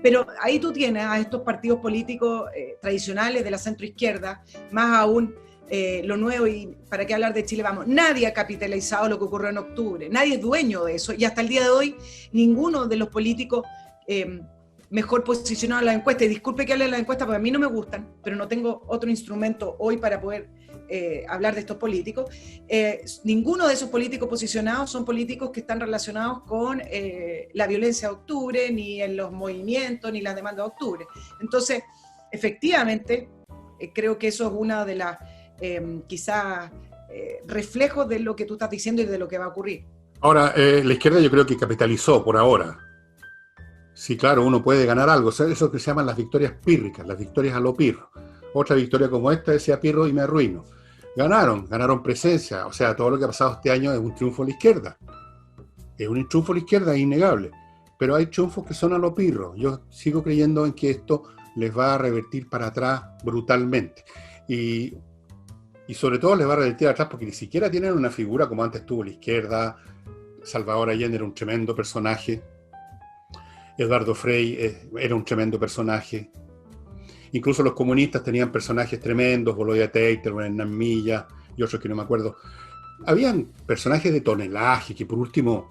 Pero ahí tú tienes a estos partidos políticos tradicionales de la centroizquierda, más aún lo nuevo, y para qué hablar de Chile Vamos. Nadie ha capitalizado lo que ocurrió en octubre, nadie es dueño de eso, y hasta el día de hoy ninguno de los políticos mejor posicionados en la encuesta, y disculpe que hable de la encuesta porque a mí no me gustan, pero no tengo otro instrumento hoy para poder hablar de estos políticos, ninguno de esos políticos posicionados son políticos que están relacionados con la violencia de octubre, ni en los movimientos, ni las demandas de octubre. Entonces, efectivamente, creo que eso es una de las quizás reflejos de lo que tú estás diciendo y de lo que va a ocurrir. Ahora, la izquierda yo creo que capitalizó por ahora. Sí, claro, uno puede ganar algo. Eso que se llaman las victorias pírricas, las victorias a lo pirro. Otra victoria como esta decía Pirro y me arruino. Ganaron presencia. O sea, todo lo que ha pasado este año es un triunfo de la izquierda. Es un triunfo de la izquierda, es innegable. Pero hay triunfos que son a lo pirro. Yo sigo creyendo en que esto les va a revertir para atrás brutalmente. Y sobre todo les va a revertir atrás porque ni siquiera tienen una figura como antes tuvo la izquierda. Salvador Allende era un tremendo personaje, Eduardo Frei era un tremendo personaje. Incluso los comunistas tenían personajes tremendos, Boloya Teiter, Hernán Milla y otros que no me acuerdo. Habían personajes de tonelaje que por último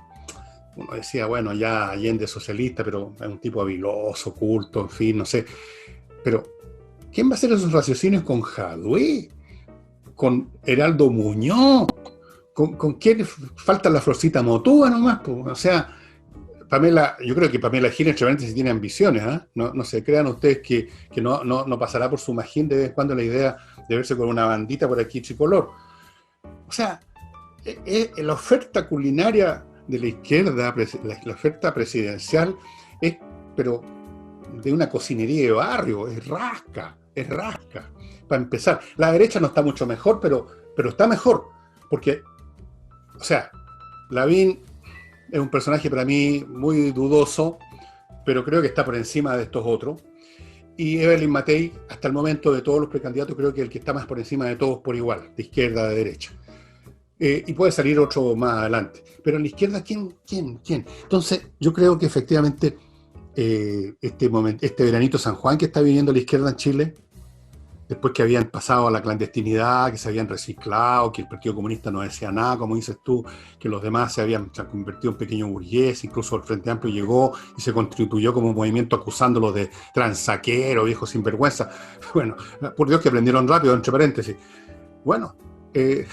uno decía, bueno, ya Allende socialista, pero es un tipo habiloso, culto, en fin, no sé. Pero, ¿quién va a hacer esos raciocinios con Jadwe? ¿Con Heraldo Muñoz? ¿Con quién falta la Florcita Motúa nomás? Pues? O sea, yo creo que Pamela Giles realmente sí tiene ambiciones, ¿eh? No se crean ustedes que no pasará por su magín de vez en cuando la idea de verse con una bandita por aquí tricolor. O sea, la oferta culinaria de la izquierda, la oferta presidencial, es, pero de una cocinería de barrio, es rasca, para empezar. La derecha no está mucho mejor, pero está mejor, porque, o sea, Lavín es un personaje para mí muy dudoso, pero creo que está por encima de estos otros. Y Evelyn Matei, hasta el momento de todos los precandidatos, creo que el que está más por encima de todos por igual, de izquierda a de derecha. Y puede salir otro más adelante. Pero en la izquierda, ¿quién? Entonces, yo creo que efectivamente este veranito San Juan que está viviendo la izquierda en Chile, después que habían pasado a la clandestinidad, que se habían reciclado, que el Partido Comunista no decía nada, como dices tú, que los demás se habían convertido en pequeños burgueses, incluso el Frente Amplio llegó y se constituyó como movimiento acusándolos de transaquero, viejos sinvergüenza. Bueno, por Dios que aprendieron rápido, entre paréntesis. Bueno, eso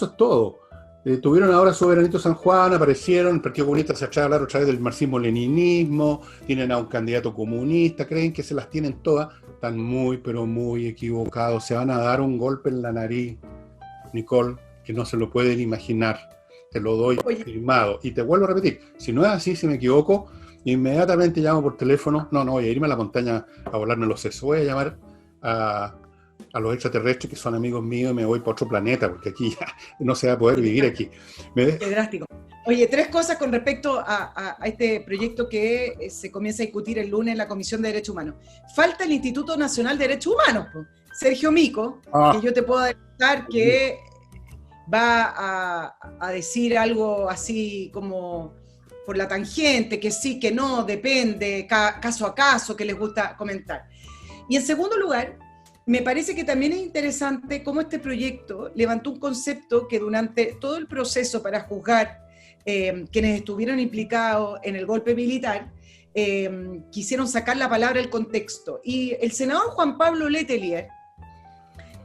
es todo. Tuvieron ahora su veranito San Juan, aparecieron, el Partido Comunista se echaba a hablar otra vez del marxismo-leninismo, tienen a un candidato comunista, creen que se las tienen todas, están muy, pero muy equivocados, se van a dar un golpe en la nariz, Nicole, que no se lo pueden imaginar, te lo doy firmado. Y te vuelvo a repetir, si no es así, si me equivoco, inmediatamente llamo por teléfono, no voy a irme a la montaña a volarme los sesos, voy a llamar a los extraterrestres que son amigos míos y me voy para otro planeta, porque aquí ya no se va a poder vivir aquí. Qué drástico. Oye, 3 cosas con respecto a este proyecto que se comienza a discutir el lunes en la Comisión de Derechos Humanos. Falta el Instituto Nacional de Derechos Humanos, pues. Sergio Mico, que yo te puedo adelantar que va a decir algo así como por la tangente, que sí, que no, depende, caso a caso, que les gusta comentar. Y en segundo lugar, me parece que también es interesante cómo este proyecto levantó un concepto que durante todo el proceso para juzgar quienes estuvieron implicados en el golpe militar, quisieron sacar la palabra del contexto. Y el senador Juan Pablo Letelier,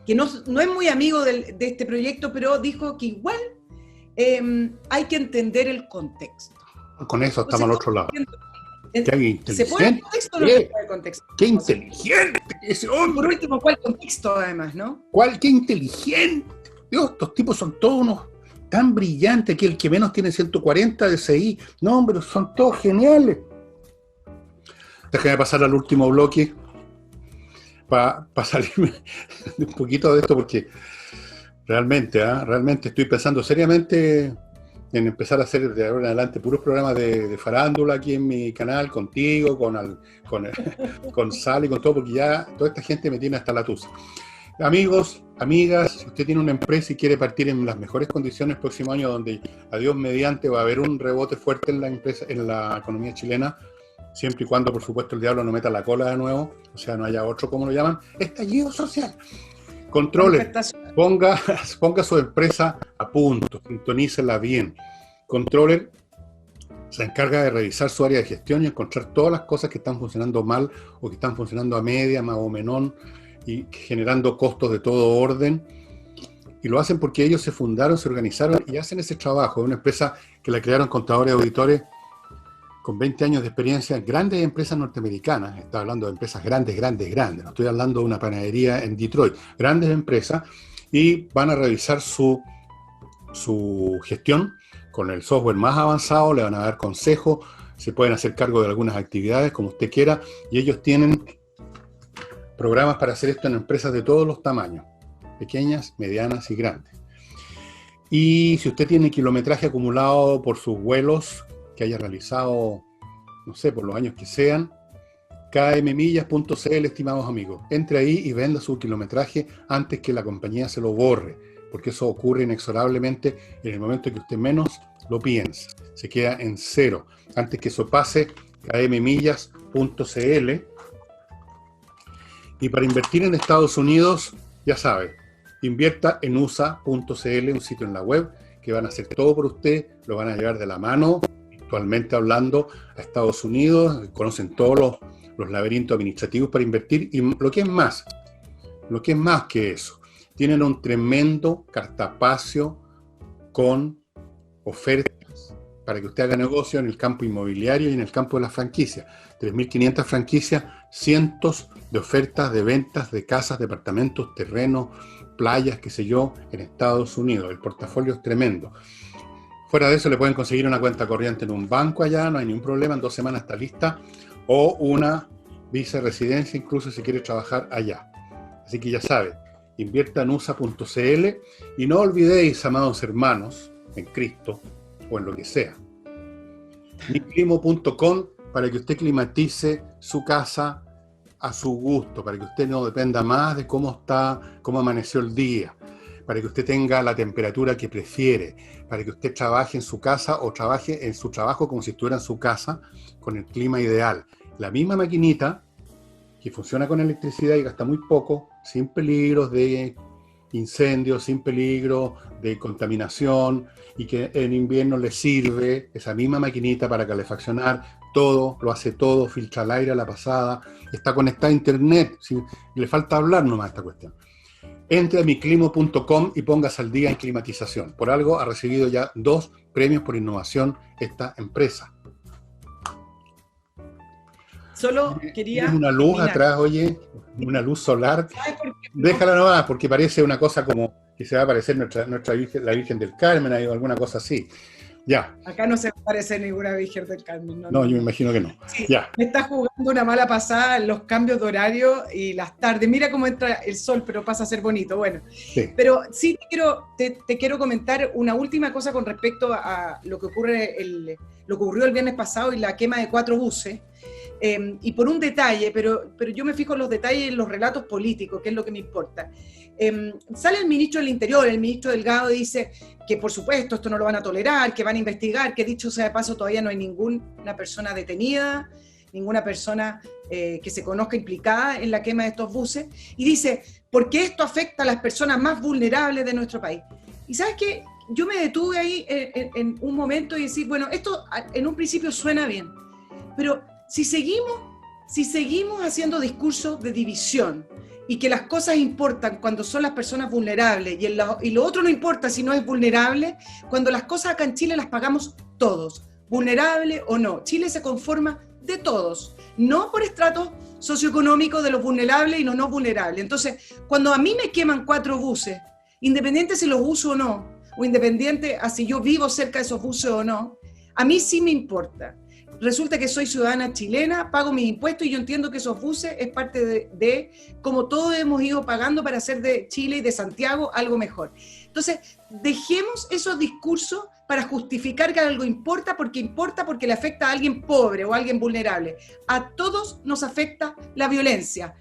que no es muy amigo de este proyecto, pero dijo que igual hay que entender el contexto. Con eso estamos al otro lado. ¿Se pone el contexto o no se pone el contexto? ¡Qué inteligente ese hombre! Por último, ¿cuál contexto además, no? ¡Qué inteligente! Dios, estos tipos son todos unos tan brillantes, que el que menos tiene 140 de CI. No, hombre, son todos geniales. Déjame pasar al último bloque para salirme un poquito de esto, porque realmente estoy pensando seriamente en empezar a hacer de ahora en adelante puros programas de farándula aquí en mi canal, contigo, con Sal y con todo, porque ya toda esta gente me tiene hasta la tusa. Amigos, amigas, si usted tiene una empresa y quiere partir en las mejores condiciones el próximo año, donde a Dios mediante va a haber un rebote fuerte en la empresa, en la economía chilena, siempre y cuando, por supuesto, el diablo no meta la cola de nuevo, o sea, no haya otro, como lo llaman, estallido social. Controle, ponga su empresa a punto, sintonícela bien. Controller se encarga de revisar su área de gestión y encontrar todas las cosas que están funcionando mal o que están funcionando a media, más o menos, y generando costos de todo orden. Y lo hacen porque ellos se fundaron, se organizaron y hacen ese trabajo. Es una empresa que la crearon contadores y auditores con 20 años de experiencia, grandes empresas norteamericanas, está hablando de empresas grandes, no estoy hablando de una panadería en Detroit, grandes empresas, y van a revisar su gestión con el software más avanzado, le van a dar consejos, se pueden hacer cargo de algunas actividades como usted quiera, y ellos tienen programas para hacer esto en empresas de todos los tamaños, pequeñas, medianas y grandes. Y si usted tiene kilometraje acumulado por sus vuelos que haya realizado, no sé, por los años que sean, kmmillas.cl, estimados amigos. Entre ahí y venda su kilometraje antes que la compañía se lo borre. porque eso ocurre inexorablemente en el momento que usted menos lo piensa. Se queda en cero. Antes que eso pase, kmmillas.cl. Y para invertir en Estados Unidos, ya sabe, invierta en USA.cl, un sitio en la web que van a hacer todo por usted, lo van a llevar de la mano, actualmente hablando, a Estados Unidos, conocen todos los laberintos administrativos para invertir, y lo que es más que eso, tienen un tremendo cartapacio con ofertas para que usted haga negocio en el campo inmobiliario y en el campo de las franquicias. 3.500 franquicias, cientos de ofertas de ventas de casas, departamentos, terrenos, playas, qué sé yo, en Estados Unidos. El portafolio es tremendo. Fuera de eso, le pueden conseguir una cuenta corriente en un banco allá, no hay ningún problema, en 2 semanas está lista, o una visa de residencia, incluso si quiere trabajar allá. Así que ya sabe, invierta en USA.cl y no olvidéis, amados hermanos, en Cristo o en lo que sea, miclimo.com, para que usted climatice su casa a su gusto, para que usted no dependa más de cómo está, cómo amaneció el día, para que usted tenga la temperatura que prefiere, para que usted trabaje en su casa o trabaje en su trabajo como si estuviera en su casa con el clima ideal. La misma maquinita que funciona con electricidad y gasta muy poco, sin peligros de incendios, sin peligro de contaminación, y que en invierno le sirve esa misma maquinita para calefaccionar todo, lo hace todo, filtra el aire a la pasada, está conectada a internet, ¿sí? Le falta hablar nomás esta cuestión. Entre a miclimo.com y póngase al día en climatización. Por algo ha recibido ya 2 premios por innovación esta empresa. Solo quería... Tienes una luz atrás, oye, una luz solar. Déjala nomás, porque parece una cosa como que se va a aparecer nuestra Virgen, la Virgen del Carmen o alguna cosa así. Ya. Acá no se parece ninguna Virgen del Carmen. No, yo me imagino que no. Sí, ya. Me está jugando una mala pasada en los cambios de horario y las tardes. Mira cómo entra el sol, pero pasa a ser bonito. Bueno, sí. Pero sí te quiero comentar una última cosa con respecto a lo que ocurrió el viernes pasado y la quema de 4 buses. Y por un detalle, pero yo me fijo en los detalles, en los relatos políticos, que es lo que me importa. Sale el ministro del Interior, el ministro Delgado, dice que por supuesto esto no lo van a tolerar, que van a investigar, que dicho sea de paso todavía no hay ninguna persona detenida, ninguna persona que se conozca implicada en la quema de estos buses, y dice, porque esto afecta a las personas más vulnerables de nuestro país. Y ¿sabes qué? Yo me detuve ahí en un momento y decir, bueno, esto en un principio suena bien, pero si seguimos haciendo discursos de división y que las cosas importan cuando son las personas vulnerables y lo otro no importa si no es vulnerable, cuando las cosas acá en Chile las pagamos todos, vulnerable o no. Chile se conforma de todos, no por estratos socioeconómicos de los vulnerables y los no vulnerables. Entonces, cuando a mí me queman 4 buses, independiente si los uso o no, o independiente a si yo vivo cerca de esos buses o no, a mí sí me importa. Resulta que soy ciudadana chilena, pago mis impuestos y yo entiendo que esos buses es parte de como todos hemos ido pagando para hacer de Chile y de Santiago algo mejor. Entonces, dejemos esos discursos para justificar que algo importa porque le afecta a alguien pobre o a alguien vulnerable. A todos nos afecta la violencia,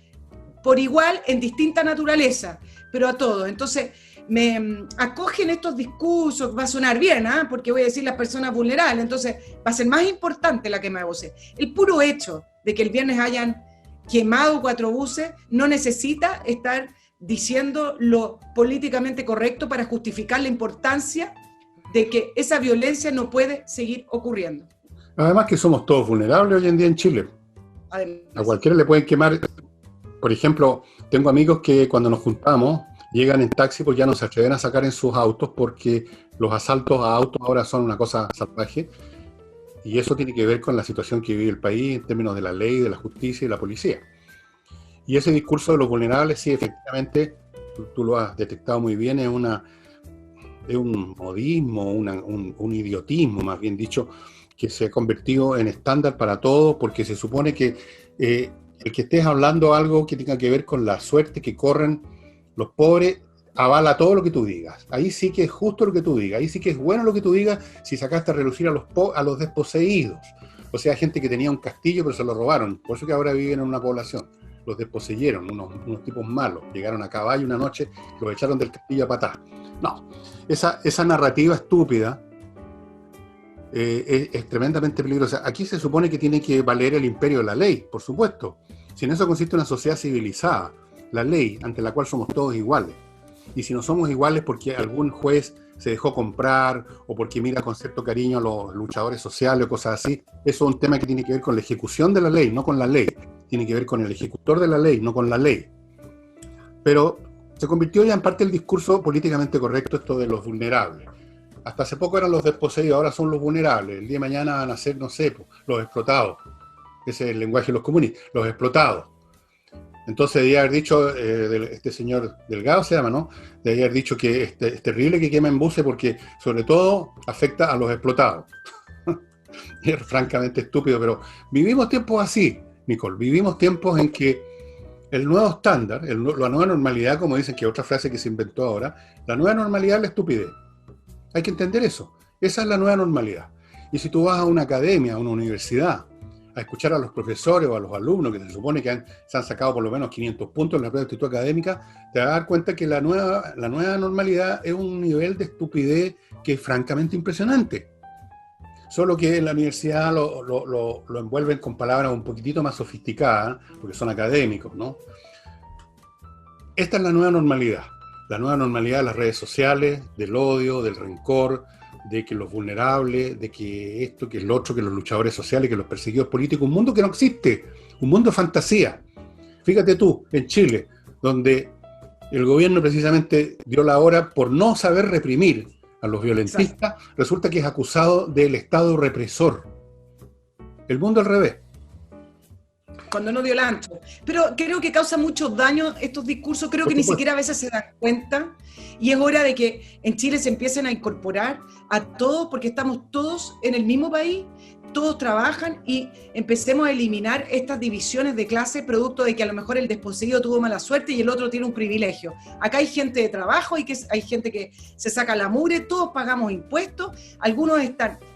por igual en distinta naturaleza, pero a todos. Entonces, me acogen estos discursos, va a sonar bien, porque voy a decir las personas vulnerables, entonces va a ser más importante la quema de buses. El puro hecho de que el viernes hayan quemado 4 buses no necesita estar diciendo lo políticamente correcto para justificar la importancia de que esa violencia no puede seguir ocurriendo. Además que somos todos vulnerables hoy en día en Chile. Además, a cualquiera le pueden quemar. Por ejemplo, tengo amigos que cuando nos juntamos llegan en taxi, pues ya no se atreven a sacar en sus autos porque los asaltos a autos ahora son una cosa salvaje, y eso tiene que ver con la situación que vive el país en términos de la ley, de la justicia y la policía. Y ese discurso de los vulnerables, sí, efectivamente, tú lo has detectado muy bien, es un modismo, un idiotismo, más bien dicho, que se ha convertido en estándar para todos, porque se supone que el que estés hablando algo que tenga que ver con la suerte que corren los pobres, avala todo lo que tú digas. Ahí sí que es justo lo que tú digas, ahí sí que es bueno lo que tú digas si sacaste a relucir a los desposeídos. O sea, gente que tenía un castillo pero se lo robaron, por eso que ahora viven en una población. Los desposeyeron, unos tipos malos, llegaron a caballo una noche, los echaron del castillo a patá. No, esa narrativa estúpida es tremendamente peligrosa. Aquí se supone que tiene que valer el imperio de la ley, por supuesto. Si en eso consiste una sociedad civilizada, la ley ante la cual somos todos iguales. Y si no somos iguales porque algún juez se dejó comprar o porque mira con cierto cariño a los luchadores sociales o cosas así, eso es un tema que tiene que ver con la ejecución de la ley, no con la ley. Tiene que ver con el ejecutor de la ley, no con la ley. Pero se convirtió ya en parte del discurso políticamente correcto esto de los vulnerables. Hasta hace poco eran los desposeídos, ahora son los vulnerables. El día de mañana van a ser, no sé, los explotados. Ese es el lenguaje de los comunistas, los explotados. Entonces debía haber dicho, este señor Delgado se llama, ¿no? Debía haber dicho que es terrible que quemen buses porque sobre todo afecta a los explotados. Es francamente estúpido, pero vivimos tiempos así, Nicole. Vivimos tiempos en que el nuevo estándar, la nueva normalidad, como dicen, que es otra frase que se inventó ahora, la nueva normalidad es la estupidez. Hay que entender eso. Esa es la nueva normalidad. Y si tú vas a una academia, a una universidad, a escuchar a los profesores o a los alumnos, que se supone que se han sacado por lo menos 500 puntos en la prueba de actitud académica, te vas a dar cuenta que la nueva normalidad es un nivel de estupidez que es francamente impresionante. Solo que en la universidad lo envuelven con palabras un poquitito más sofisticadas, porque son académicos, ¿no? Esta es la nueva normalidad. La nueva normalidad de las redes sociales, del odio, del rencor, de que los vulnerables, de que esto, que el otro, que los luchadores sociales, que los perseguidos políticos, un mundo que no existe, un mundo de fantasía. Fíjate tú, en Chile, donde el gobierno precisamente dio la hora por no saber reprimir a los violentistas, resulta que es acusado del Estado represor. El mundo al revés. Cuando no dio el ancho. Pero creo que causa mucho daño estos discursos, creo que ni siquiera a veces se dan cuenta, y es hora de que en Chile se empiecen a incorporar a todos, porque estamos todos en el mismo país, todos trabajan, y empecemos a eliminar estas divisiones de clase producto de que a lo mejor el desposeído tuvo mala suerte y el otro tiene un privilegio. Acá hay gente de trabajo, hay gente que se saca la mugre, todos pagamos impuestos, algunos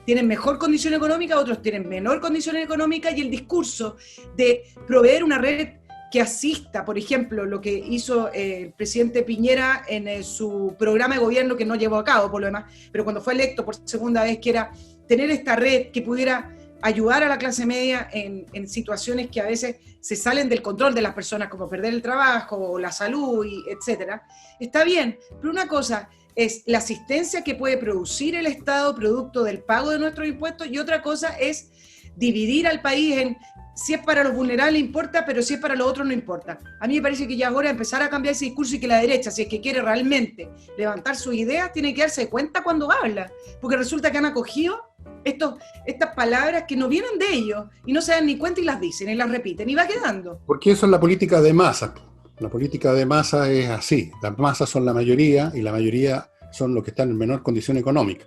tienen mejor condición económica, otros tienen menor condición económica, y el discurso de proveer una red que asista, por ejemplo, lo que hizo el presidente Piñera en su programa de gobierno, que no llevó a cabo por lo demás, pero cuando fue electo por segunda vez, que era tener esta red que pudiera ayudar a la clase media en situaciones que a veces se salen del control de las personas, como perder el trabajo, o la salud, etcétera. Está bien, pero una cosa es la asistencia que puede producir el Estado producto del pago de nuestros impuestos, y otra cosa es dividir al país en si es para los vulnerables importa, pero si es para los otros no importa. A mí me parece que ya es hora de empezar a cambiar ese discurso, y que la derecha, si es que quiere realmente levantar sus ideas, tiene que darse cuenta cuando habla, porque resulta que han acogido estas palabras que no vienen de ellos y no se dan ni cuenta y las dicen y las repiten y va quedando. Porque eso es la política de masa. La política de masa es así. Las masas son la mayoría, y la mayoría son los que están en menor condición económica.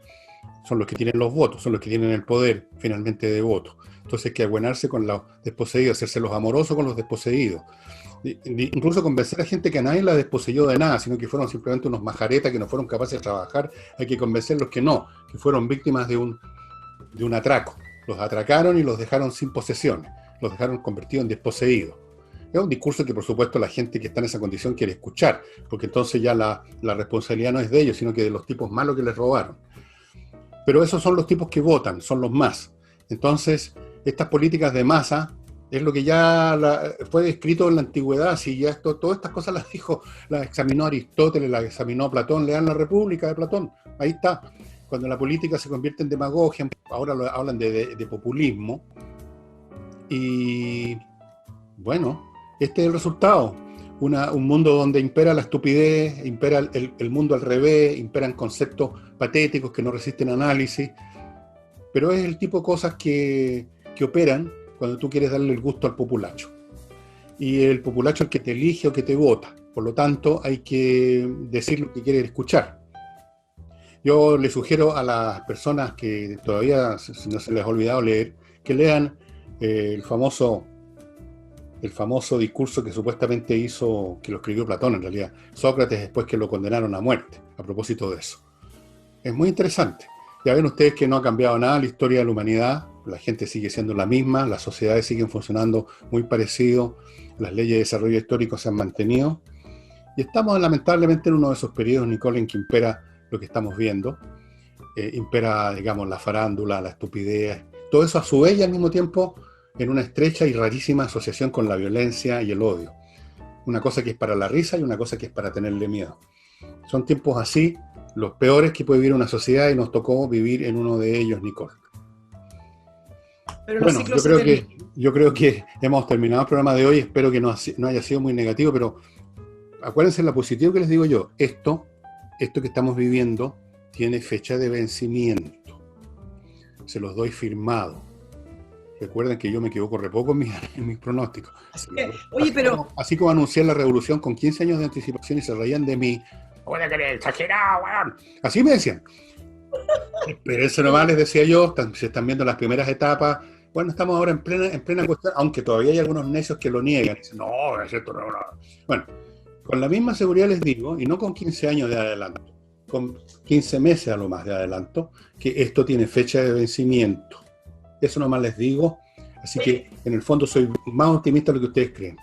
Son los que tienen los votos, son los que tienen el poder finalmente de voto. Entonces hay que abuenarse con los desposeídos, hacerse los amorosos con los desposeídos. Incluso convencer a gente que a nadie la desposeyó de nada, sino que fueron simplemente unos majaretas que no fueron capaces de trabajar. Hay que convencerlos que no, que fueron víctimas de un atraco. Los atracaron y los dejaron sin posesiones, los dejaron convertidos en desposeídos. Es un discurso que, por supuesto, la gente que está en esa condición quiere escuchar, porque entonces ya la responsabilidad no es de ellos, sino que de los tipos malos que les robaron. Pero esos son los tipos que votan, son los más. Entonces, estas políticas de masa es lo que ya fue descrito en la antigüedad. Si ya todas estas cosas las examinó Aristóteles, las examinó Platón, lean la República de Platón, ahí está. Cuando la política se convierte en demagogia, ahora hablan de populismo, y bueno, este es el resultado. Un mundo donde impera la estupidez, impera el mundo al revés, imperan conceptos patéticos que no resisten análisis, pero es el tipo de cosas que operan cuando tú quieres darle el gusto al populacho. Y el populacho es el que te elige o que te vota, por lo tanto hay que decir lo que quiere escuchar. Yo le sugiero a las personas que todavía no se les ha olvidado leer, que lean el famoso discurso que supuestamente hizo, que lo escribió Platón en realidad, Sócrates, después que lo condenaron a muerte, a propósito de eso. Es muy interesante. Ya ven ustedes que no ha cambiado nada la historia de la humanidad, la gente sigue siendo la misma, las sociedades siguen funcionando muy parecido, las leyes de desarrollo histórico se han mantenido, Y estamos lamentablemente en uno de esos periodos, Nicole, en que impera lo que estamos viendo. Impera, digamos, la farándula, la estupidez, todo eso a su vez y al mismo tiempo en una estrecha y rarísima asociación con la violencia y el odio. Una cosa que es para la risa y una cosa que es para tenerle miedo. Son tiempos así, los peores que puede vivir una sociedad, y nos tocó vivir en uno de ellos, Nicole. Pero bueno, yo creo que hemos terminado el programa de hoy. Espero que no haya sido muy negativo, pero acuérdense la positiva que les digo yo. Esto que estamos viviendo tiene fecha de vencimiento. Se los doy firmado. Recuerden que yo me equivoco re poco en mis pronósticos. Así como anuncié la revolución con 15 años de anticipación y se reían de mí. ¡Oye, que eres exagerado, weón! Así me decían. Pero eso nomás les decía yo, se están viendo las primeras etapas. Bueno, estamos ahora en plena cuestión, aunque todavía hay algunos necios que lo niegan. Dicen, no, es cierto, no. Bueno, con la misma seguridad les digo, y no con 15 años de adelanto, con 15 meses a lo más de adelanto, que esto tiene fecha de vencimiento. Eso nomás les digo. Así que, en el fondo, soy más optimista de lo que ustedes creen.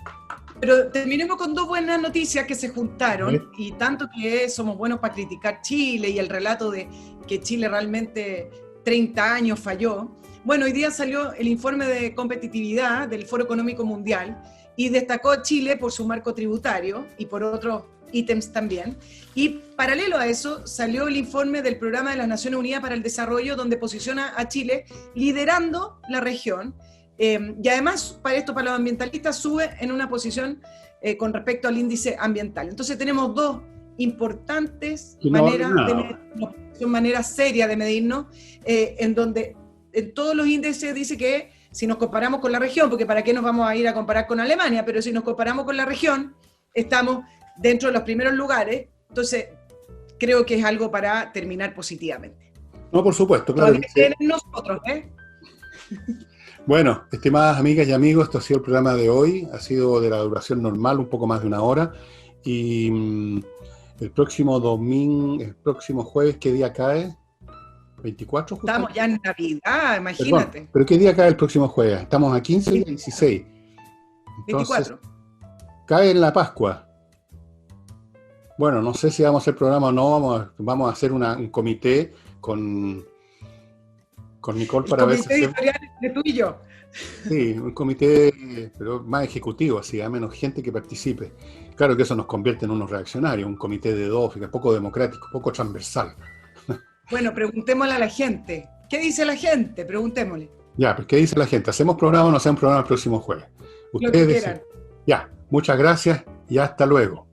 Pero terminemos con dos buenas noticias que se juntaron, y tanto que somos buenos para criticar Chile y el relato de que Chile realmente 30 años falló. Bueno, hoy día salió el informe de competitividad del Foro Económico Mundial y destacó a Chile por su marco tributario y por otros ítems también. Y paralelo a eso salió el informe del Programa de las Naciones Unidas para el Desarrollo, donde posiciona a Chile liderando la región. Y además, para los ambientalistas, sube en una posición con respecto al índice ambiental. Entonces tenemos dos importantes maneras serias de medirnos, en donde en todos los índices dice que si nos comparamos con la región, porque para qué nos vamos a ir a comparar con Alemania, pero si nos comparamos con la región, estamos dentro de los primeros lugares. Entonces creo que es algo para terminar positivamente. No, por supuesto, claro. Todavía nosotros, Bueno, estimadas amigas y amigos, esto ha sido el programa de hoy. Ha sido de la duración normal, un poco más de una hora. Y el próximo jueves, ¿qué día cae? ¿24? Justamente. Estamos ya en Navidad, imagínate. Perdón, ¿pero qué día cae el próximo jueves? Estamos a 15 y 16. Entonces, 24. Cae en la Pascua. Bueno, no sé si vamos a hacer programa o no. Vamos a hacer un comité con Nicole para ver si editorial de tú y yo. Sí, un comité, pero más ejecutivo, así, a menos gente que participe. Claro que eso nos convierte en unos reaccionarios, un comité de dos, poco democrático, poco transversal. Bueno, preguntémosle a la gente. ¿Qué dice la gente? Preguntémosle. Ya, pues ¿qué dice la gente? ¿Hacemos programa o no hacemos programa el próximo jueves? Ustedes dicen. Ya, muchas gracias y hasta luego.